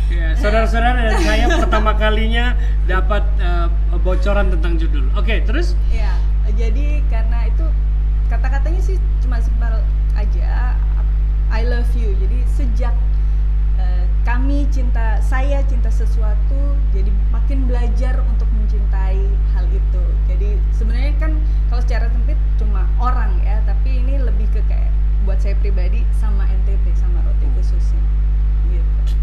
Ya, saudara-saudara dan saya pertama kalinya dapat bocoran tentang judul. Oke, terus? Ya, jadi karena itu kata-katanya sih cuma simpel aja, I love you. Jadi sejak saya cinta sesuatu, jadi makin belajar untuk mencintai hal itu. Jadi sebenarnya kan kalau secara sempit cuma orang ya, tapi ini lebih ke kayak buat saya pribadi sama NTT, sama Rote khususnya gitu.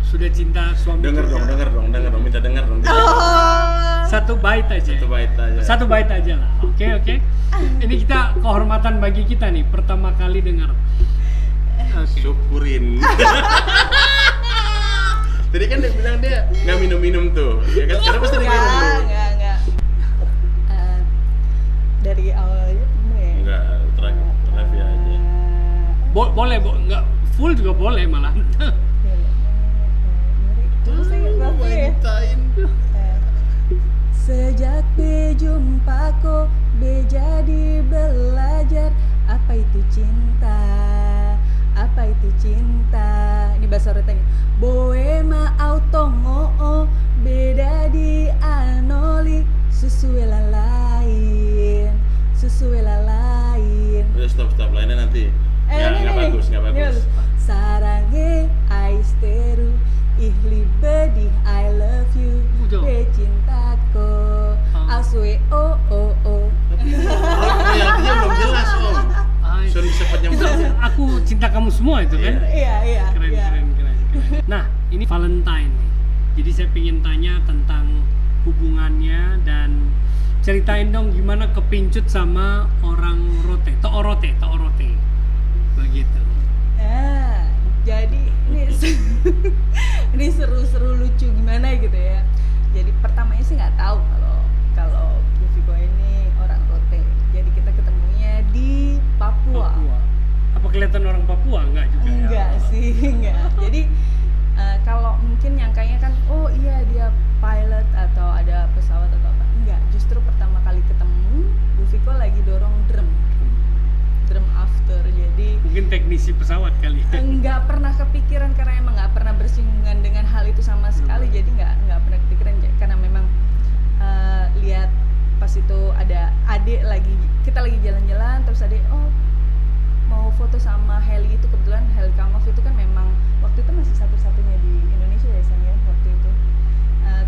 Sudah cinta suami. Dengar dong, minta denger dong. Satu bait aja. Satu bait aja lah. Oke. Ini kita kehormatan bagi kita nih, pertama kali dengar. Syukurin. Tadi kan dia bilang dia nggak minum tuh, ya kan? Karena pasti dia minum tuh. Enggak. Dari awalnya ya? Enggak, terakhir aja. Boleh, nggak full juga boleh malah. Terus saya nggak tahu ya. Sejak berjumpa kau, jadi belajar apa itu cinta. Ini bahasa Rotenya. Boema autongo beda di anoli susuela lain. Udah stop lainnya nanti. Nggak bagus. Sarange aisteru ihli bedi I love you be cintaku aswe oh. Royaltinya belum jelas om. Sudah bisa penyampaian. Aku cinta kamu semua itu kan? Iya. Keren. Nah, ini Valentine nih. Jadi saya pengen tanya tentang hubungannya dan ceritain dong gimana kepincut sama orang Rote, Toorote. Begitu. Jadi ini seru-seru lucu gimana gitu ya. Jadi pertamanya sih nggak tahu kalau Bu Viko ini orang Rote. Jadi kita ketemunya di Papua. Apa kelihatan orang Papua? Enggak juga. Enggak sih. Jadi kalau mungkin nyangkanya kan oh iya dia pilot atau ada pesawat atau apa. Enggak, justru pertama kali ketemu Bu Viko lagi dorong drum after. Jadi mungkin teknisi pesawat kali. Enggak pernah kepikiran karena emang nggak pernah bersinggungan dengan hal itu sama sekali. Jadi nggak pernah kepikiran karena memang lihat pas itu ada adik kita lagi jalan-jalan terus adik mau foto sama heli itu, kebetulan heli Kamov itu kan memang waktu itu masih satu-satunya di Indonesia ya San ya waktu itu.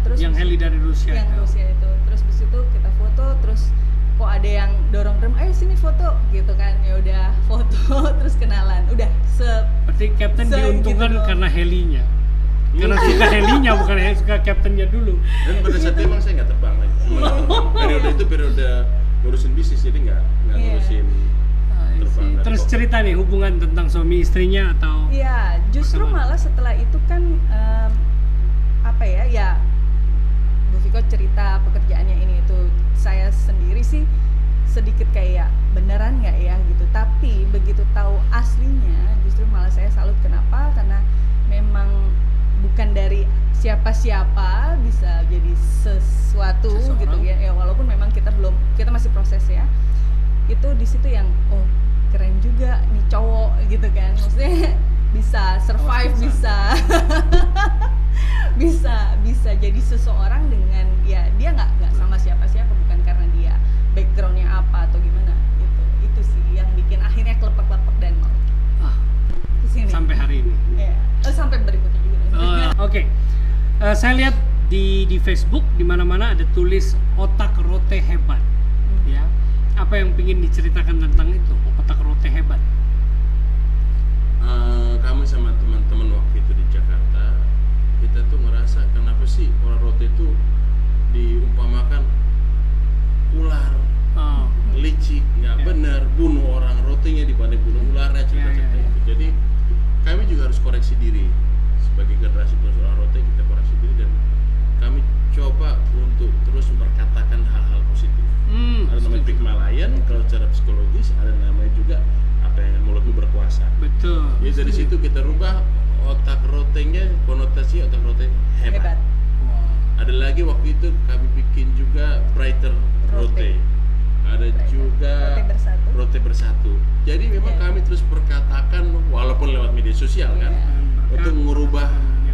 Terus yang heli dari Rusia. Yang Rusia itu. Terus di situ kita foto, terus kok ada yang dorong drum, sini foto gitu kan. Ya udah foto terus kenalan. Udah berarti Captain diuntungkan gitu karena helinya. Karena suka helinya bukan suka Captainnya dulu. Dan pada saat itu emang saya nggak terbang lagi. Periode itu periode ngurusin bisnis, jadi nggak ngurusin terbang. Terus cerita nih hubungan tentang suami istrinya atau? Iya, justru malah setelah itu kan ya Bu Viko cerita pekerjaannya ini itu, saya sendiri sih sedikit kayak beneran nggak ya gitu. Tapi begitu tahu aslinya, justru malah saya salut. Kenapa? Karena memang bukan dari siapa-siapa bisa jadi sesuatu gitu ya. Ya walaupun memang kita masih proses ya. Itu di situ yang keren juga nih cowok gitu kan. Maksudnya bisa survive, bisa jadi seseorang dengan ya dia nggak sama siapa-siapa, bukan karena dia backgroundnya apa atau gimana gitu. Itu sih yang bikin akhirnya kelepek-kelepek dan mau kesini sampai hari ini ya. Sampai berikutnya juga Oke. Saya lihat di Facebook di mana-mana ada tulis otak Rote hebat. Ya, apa yang ingin diceritakan tentang itu otak Rote hebat? Kami sama teman-teman waktu itu di Jakarta, kita tuh ngerasa kenapa sih orang Rote itu diumpamakan ular, licik, nggak benar, bunuh orang Rotenya dibanding bunuh ularnya, cerita-cerita itu. Jadi kami juga harus koreksi diri sebagai generasi penerus orang Rote. Kita koreksi diri dan kami coba untuk terus memperkatakan hal-hal positif. Ada namanya Pygmalion kalau secara psikologis, ada namanya juga apa yang mulutmu berkuasa. Betul. Jadi dari situ kita rubah otak Rotenya, konotasi otak Rote hebat. Wow. Ada lagi waktu itu kami bikin juga Brighter Rote. Ada juga Rote Bersatu. Jadi memang kami terus berkatakan walaupun lewat media sosial kan untuk merubah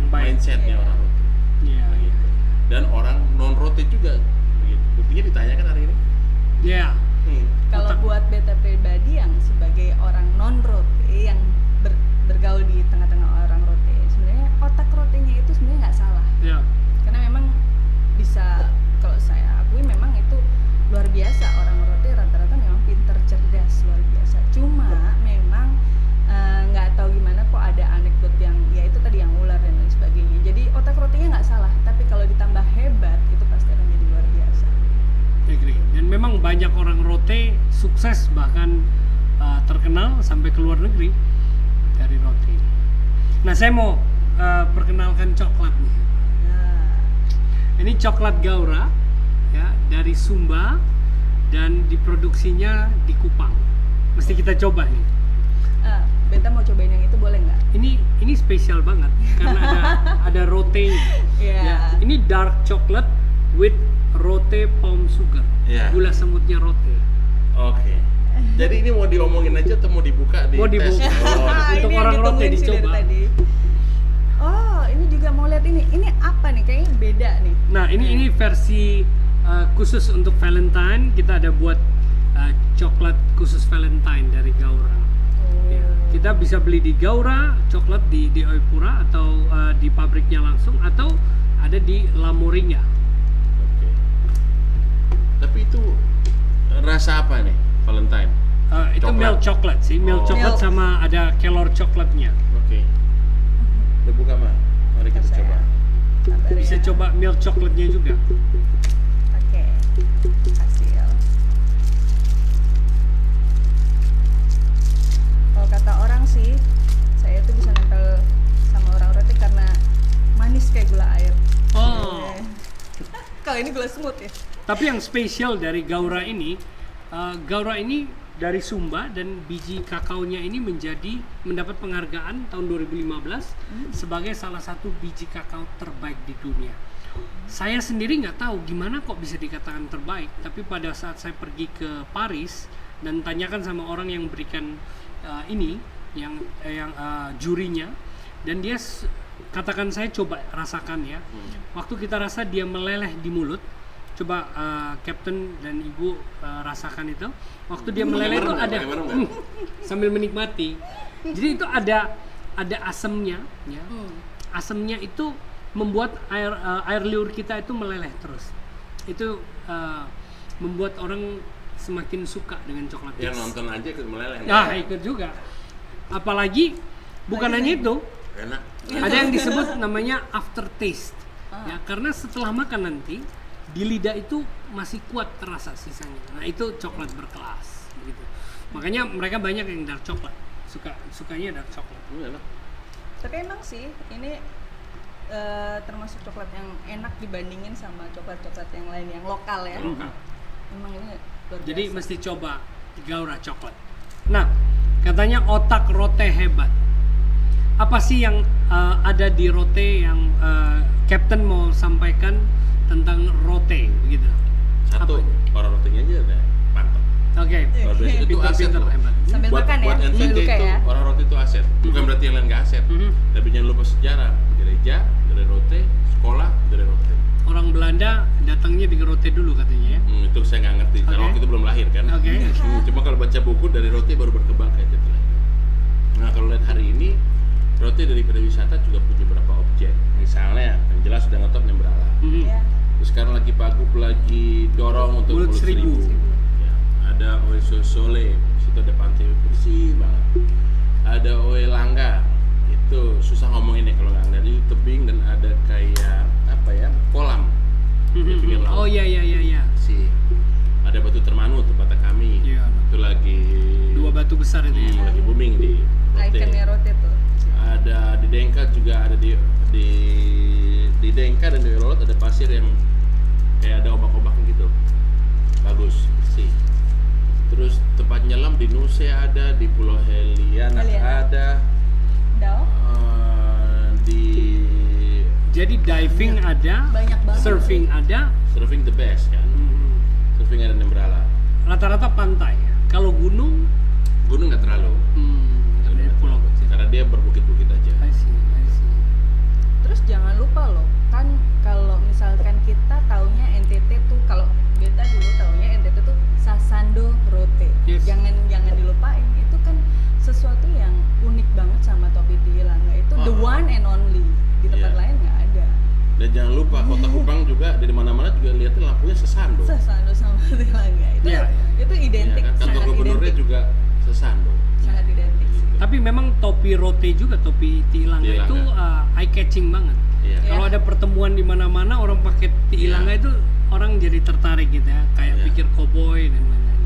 mindsetnya orang rote. Begitu. Dan orang non rote juga begitu. Buktinya ditanyakan hari ini. Iya. Kalau buat beta pribadi yang sebagai orang non rote yang bergaul di tengah-tengah orang rote, sebenarnya otak rotenya itu sebenarnya nggak salah. Iya. Karena memang bisa, kalau saya akui memang itu luar biasa, orang rote rata-rata memang pinter, cerdas, luar biasa. Cuma memang nggak tahu gimana kok ada anekdot yang ya itu tadi yang ular dan lain sebagainya. Jadi otak rotenya nggak salah, tapi kalau ditambah hebat itu pasti akan jadi luar biasa. Agree. Dan memang banyak orang rote sukses bahkan terkenal sampai ke luar negeri dari rote. Nah, saya mau perkenalkan coklat nih. Ini coklat Gaura ya, dari Sumba dan diproduksinya di Kupang. Mesti kita coba nih. Beta mau cobain yang itu boleh nggak? Ini spesial banget karena ada rote. Ya, ini dark chocolate with rote palm sugar. Gula semutnya rote. Oke. Jadi ini mau diomongin aja atau mau dibuka di mau tes? Untuk orang rote dicoba. Oh, ini juga mau lihat ini. Ini apa nih? Kayaknya beda nih. Nah, ini versi khusus untuk Valentine. Kita ada buat coklat khusus Valentine dari Gaura. Ya, kita bisa beli di Gaura coklat di Oipura atau di pabriknya langsung atau ada di Lamorinya. Oke. Tapi itu rasa apa nih Valentine? Itu Coklat. milk chocolate sih, milk chocolate sama ada kelor coklatnya. Oke. Udah buka mah? Mari kita coba. Bisa coba milk coklatnya juga. Oke. Hasil. Kalau kata orang sih, saya tuh bisa nempel sama orang rote karena manis kayak gula air. Oh. Kalau ini gula semut ya. Tapi yang spesial dari Gaura ini dari Sumba dan biji kakaonya ini mendapat penghargaan tahun 2015 sebagai salah satu biji kakao terbaik di dunia. Saya sendiri nggak tahu gimana kok bisa dikatakan terbaik, tapi pada saat saya pergi ke Paris dan tanyakan sama orang yang berikan jurinya, dan dia katakan saya coba rasakan ya. Waktu kita rasa dia meleleh di mulut. Coba Captain dan Ibu rasakan itu. Waktu dia meleleh itu ada sambil menikmati. Jadi itu ada asemnya ya. Asemnya itu membuat air liur kita itu meleleh terus. Itu membuat orang semakin suka dengan coklat. Yang nonton aja ikut meleleh. Nah, ikut juga. Apalagi bukan hanya itu. Enak. Ada yang disebut namanya aftertaste. Ya, karena setelah makan nanti di lidah itu masih kuat terasa sisanya. Nah, itu coklat berkelas gitu. Makanya mereka banyak yang dark coklat. Sukanya dark coklat. Tapi emang sih ini termasuk coklat yang enak dibandingin sama coklat-coklat yang lain yang lokal ya. Emang ini luar biasa. Jadi mesti coba Gaura coklat. Nah, katanya otak rote hebat. Apa sih yang ada di rote yang Captain mau sampaikan tentang rote begitu? Satu, orang rotenya aja udah mantap. Oke. Itu aset loh. Hebat. Sambil buat makan ya, buat NTT sambil buka itu ya. orang rote itu aset. Bukan berarti yang lain nggak aset. Tapi jangan lupa sejarah. Gereja dari rote, sekolah dari rote. Orang Belanda datangnya di rote dulu katanya ya. Itu saya nggak ngerti. Karena waktu itu belum lahir kan. Cuma kalau baca buku dari rote baru berkembang kayak gitu. Nah, kalau lihat hari ini rote dari pariwisata juga punya beberapa objek. Misalnya yang jelas sudah ngetop yang beralam. Terus sekarang lagi Pak Gup lagi dorong untuk Mulut Seribu. Ya, ada Oe Sole, di situ ada pantai bersih banget. Ada Oe Langga, itu susah ngomonginnya kalau nggak ngeliat, itu tebing dan ada kayak apa ya, kolam di pinggir laut. Oh iya. Ada Batu Termanu tempatnya kami. Iya. Itu lagi 2 batu besar itu ya. lagi booming di Rote. Ikonnya rote tuh. Ada di Dengka juga, ada di Dengka dan di Rolot ada pasir yang kayak ada ombak-ombaknya gitu, bagus bersih. Terus tempat nyelam di Nuse ada, di Pulau Heliana ada, Dao? di Jadi diving ada, Banyak banget. surfing ada, Surfing the best kan. Surfing ada Nembrala. rata-rata pantai. Kalau gunung, Gunung nggak terlalu. ada Nggak pulau terlalu. kecil. Karena dia berbukit-bukit aja. I see. Terus jangan lupa loh, kan kalau misalkan kita taunya NTT tuh, kalau beta dulu taunya NTT tuh Sasando Rote. Yes. Jangan dilupain, itu kan sesuatu yang unik banget sama Topi Tiilanga. Itu the one and only. Di tempat Iya. lain nggak ada. Dan jangan lupa Kota Kupang juga dari mana-mana juga lihatnya lampunya Sasando. Sasando sama Tiilanga itu Iya. Itu identik, Iya kan? Kantor sangat gubernurnya identik. juga Sasando. Sangat identik sih. Tapi memang topi rote juga, topi Tiilanga Tiilanga. itu eye catching banget. Iya. Iya. Kalau ada pertemuan di mana-mana orang pakai Tiilanga Iya. itu orang jadi tertarik gitu ya, kayak Iya. pikir koboi dan lain-lain.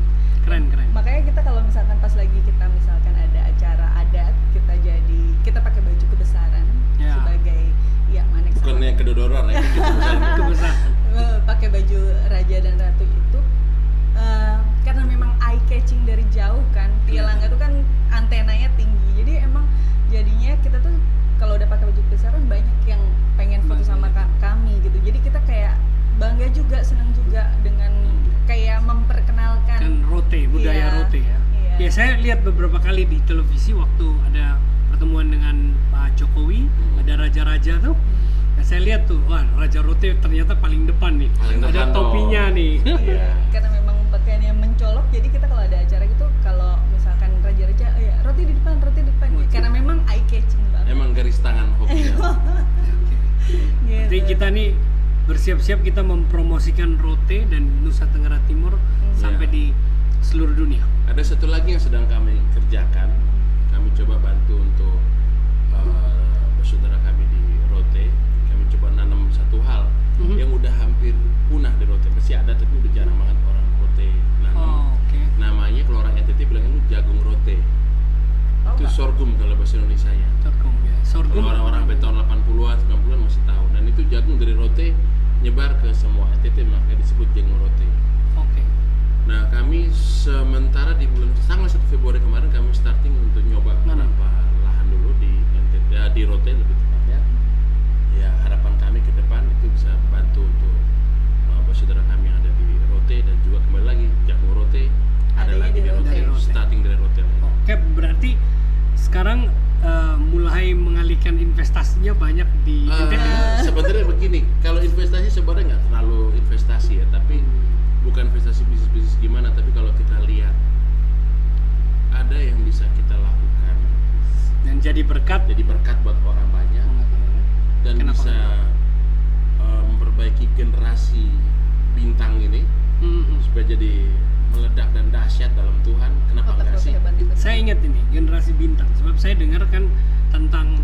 Keren. Makanya kita kalau misalkan pas lagi kita misalkan ada acara adat, kita pakai baju kebesaran Ya. sebagai manek sama Bukannya kedodoran ya. Kebesaran. pakai baju raja dan ratu itu karena memang eye catching dari jauh kan. Tiilanga tuh kan antenanya tinggi, jadi emang jadinya kita tuh kalau udah pakai baju kebesaran banyak yang pengen foto sama kami gitu. Jadi kita kayak bangga juga, senang juga dengan kayak memperkenalkan Kan rote, budaya Iya. rote ya. Iya. Ya saya lihat beberapa kali di televisi waktu ada pertemuan dengan Pak Jokowi, ada raja-raja tuh. Ya, saya lihat tuh, wah Raja Rote ternyata paling depan nih. Paling Ada depan topinya nih. Iya. karena memang pakaiannya mencolok, jadi kita kalau ada acara gitu, kalau misalkan raja-raja roti di depan karena memang eye catching banget. Emang garis tangan hokinya. Gitu. Jadi kita nih bersiap-siap kita mempromosikan Rote dan Nusa Tenggara Timur sampai Iya. di seluruh dunia. Ada satu lagi yang sedang kami kerjakan. Kami coba bantu untuk saudara kami di Rote. Kami coba nanam satu hal yang udah hampir punah di Rote. Masih ada tapi udah jarang banget orang Rote nanam. Oh, oke. Namanya kalau orang NTT bilangnya itu jagung Rote. Tahu Itu nggak? sorghum kalau bahasa Indonesianya. Sorghum ya. Sorghum. Kalau orang-orang sampai tahun 80-an, 90-an masih tahu. Dan itu jagung dari Rote nyebar ke semua NTT, makanya disebut jagung Rote. Oke. Nah, kami sementara di bulan tanggal 1 Februari kemarin kami starting untuk nyoba beberapa lahan dulu di NTT, di Rote lebih tepatnya. Ya, harapan kami ke depan itu bisa bantu untuk saudara kami yang ada di Rote, dan juga kembali lagi jagung Rote ada Adanya lagi di di Rote, Rote. starting dari Rote lagi. Oke, berarti sekarang mulai mengalihkan investasinya banyak di NTT. Sebenarnya begini, kalau investasi sebenarnya nggak terlalu investasi ya, tapi bukan investasi bisnis gimana, tapi kalau kita lihat ada yang bisa kita lakukan Dan jadi berkat. jadi berkat buat orang banyak dan Kenapa bisa memperbaiki generasi bintang ini supaya jadi meledak dan dahsyat dalam Tuhan. Kenapa enggak sih? Hebat itu. Saya ingat ini generasi bintang, sebab saya dengar kan tentang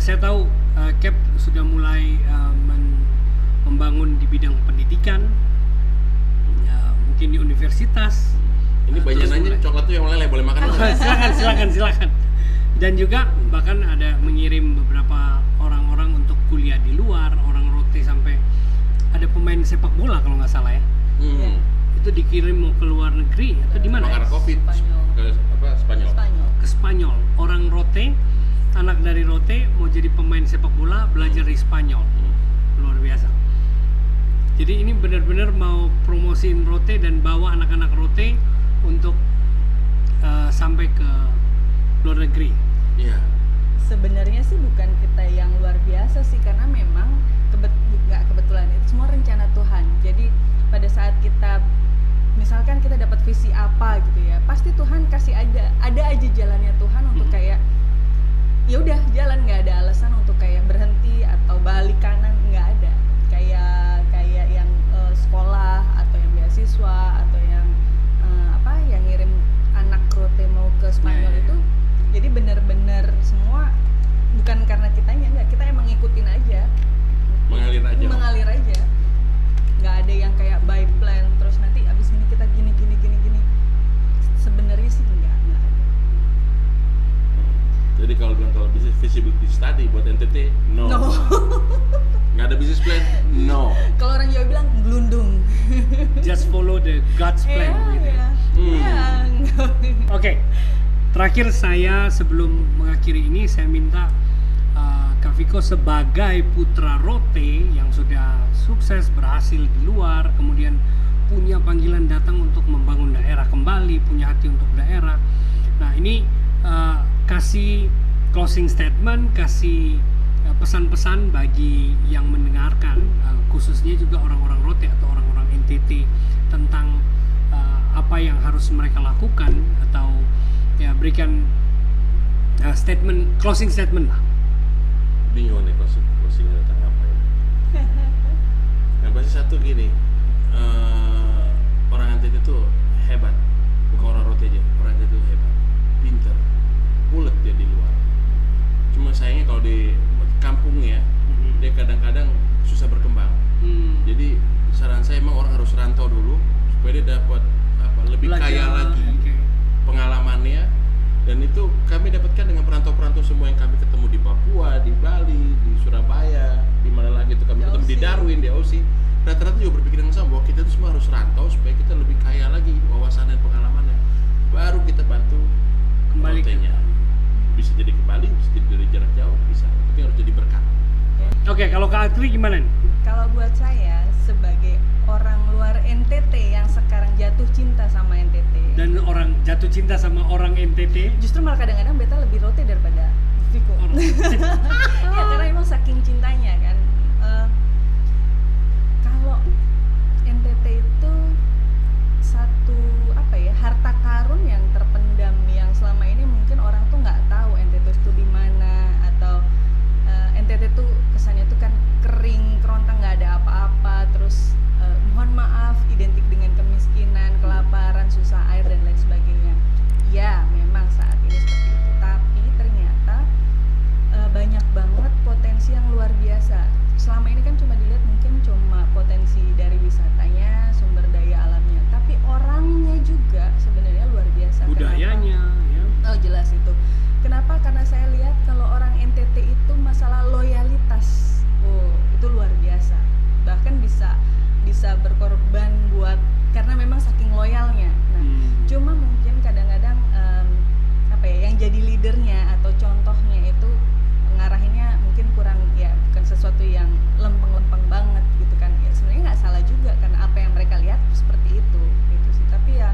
saya tahu Cap sudah mulai membangun di bidang pendidikan, ya, mungkin di universitas. Ini Terus banyak nanya mulai. coklat tuh yang meleleh, boleh makan nggak? silakan. Dan juga bahkan ada mengirim beberapa orang-orang untuk kuliah di luar, orang Rote sampai ada pemain sepak bola kalau nggak salah ya. Iya. Itu dikirim mau ke luar negeri atau di mana? Karena Ya? COVID Spanyol. ke Spanyol. Ke Spanyol. Orang Rote, anak dari Rote mau jadi pemain sepak bola, belajar di Spanyol. Luar biasa. Jadi ini benar-benar mau promosiin Rote dan bawa anak-anak Rote untuk sampai ke luar negeri. Iya. Sebenarnya sih bukan kita yang luar biasa sih, karena memang nggak kebetulan, itu semua rencana Tuhan. Jadi pada saat kita misalkan kita dapat visi apa gitu ya, pasti Tuhan kasih ada aja jalannya Tuhan untuk kayak ya udah jalan, nggak ada alasan untuk kayak berhenti atau balik kanan, nggak ada. Kayak yang sekolah atau yang beasiswa atau yang yang ngirim anak Rote mau ke Spanyol itu, jadi benar-benar semua bukan karena kitanya, enggak, kita emang ngikutin aja, mengalir aja, nggak ada yang kayak by plan terus nanti abis ini kita gini. Sebenarnya sih nggak ada. Jadi kalau bilang kalau bisnis feasibility study buat NTT, no. Nggak ada business plan, no. Kalau orang Jawa bilang gelundung. Just follow the God's plan. gitu. Iya. Oke, terakhir saya sebelum mengakhiri ini saya minta Kak Viko sebagai putra Rote yang sudah sukses berhasil di luar, kemudian punya panggilan datang untuk membangun daerah kembali, punya hati untuk daerah. Nah ini kasih closing statement, kasih pesan-pesan bagi yang mendengarkan, khususnya juga orang-orang Rote atau orang-orang NTT tentang apa yang harus mereka lakukan, atau ya berikan closing statement lah. Bingung nih closingnya tentang apa ya. Yang pasti satu gini, orang NTT itu hebat, bukan orang Rote aja, orang NTT itu hebat, pinter, ulet dia di luar. Cuma sayangnya kalau di kampung ya, dia kadang-kadang susah berkembang. Jadi saran saya emang orang harus rantau dulu supaya dia dapat lebih kaya lagi pengalamannya. Dan itu kami dapatkan dengan perantau-perantau semua yang kami ketemu di Papua, di Bali, di Surabaya, di mana lagi itu kami ketemu di Darwin, di Aussie. Rata-rata juga berpikiran sama bahwa kita itu semua harus rantau supaya kita lebih kaya lagi wawasan dan pengalamannya. Baru kita bantu Kembali Rotenya. Bisa jadi ke Bali, bisa jadi dari jarak jauh, bisa. Tapi harus jadi berkat. Oke, kalau Kak Atri gimana nih? Kalau buat saya sebagai orang luar NTT yang sekarang jatuh cinta sama NTT, Dan orang jatuh cinta sama orang NTT, justru malah kadang-kadang beta lebih Rote daripada Viko. Ya karena emang saking cintanya kan. Kalau NTT itu satu harta karun yang terpendam, yang selama ini mungkin orang tuh nggak tahu NTT itu di mana, atau NTT tuh kesannya tuh kan kering, kerontang, nggak ada apa-apa, terus mohon maaf identik dengan kemiskinan, kelaparan, susah air dan lain sebagainya. Ya memang saat ini seperti itu, tapi ternyata banyak banget potensi yang luar biasa. Selama ini kan cuma dilihat mungkin cuma potensi dari wisatanya, sumber daya alamnya, tapi orangnya juga sebenarnya luar biasa. budayanya, ya. Oh jelas itu. Kenapa? Karena saya lihat kalau orang NTT itu masalah loyalitas, itu luar biasa. Bahkan bisa berkorban buat, karena memang saking loyalnya. Nah, cuma mungkin kadang-kadang yang jadi leadernya atau contohnya itu ngarahinnya mungkin kurang, ya bukan sesuatu yang lempeng-lempeng banget gitu kan. Ya sebenarnya nggak salah juga karena apa yang mereka lihat seperti itu gitu sih. Tapi ya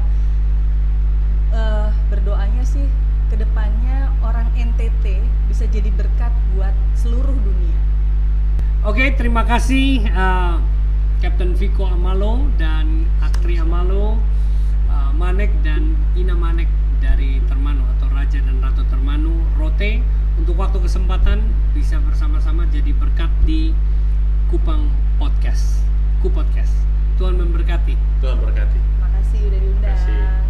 berdoanya sih kedepannya orang NTT bisa jadi berkat buat seluruh dunia. Oke, terima kasih Captain Viko Amalo dan Atri Amalo, Manek dan Ina Manek dari Termanu atau Raja dan Ratu Termanu Rote, untuk waktu kesempatan bisa bersama-sama jadi berkat di Kupang Podcast. Tuhan memberkati. Tuhan berkati. Makasih udah diundang. Terima kasih.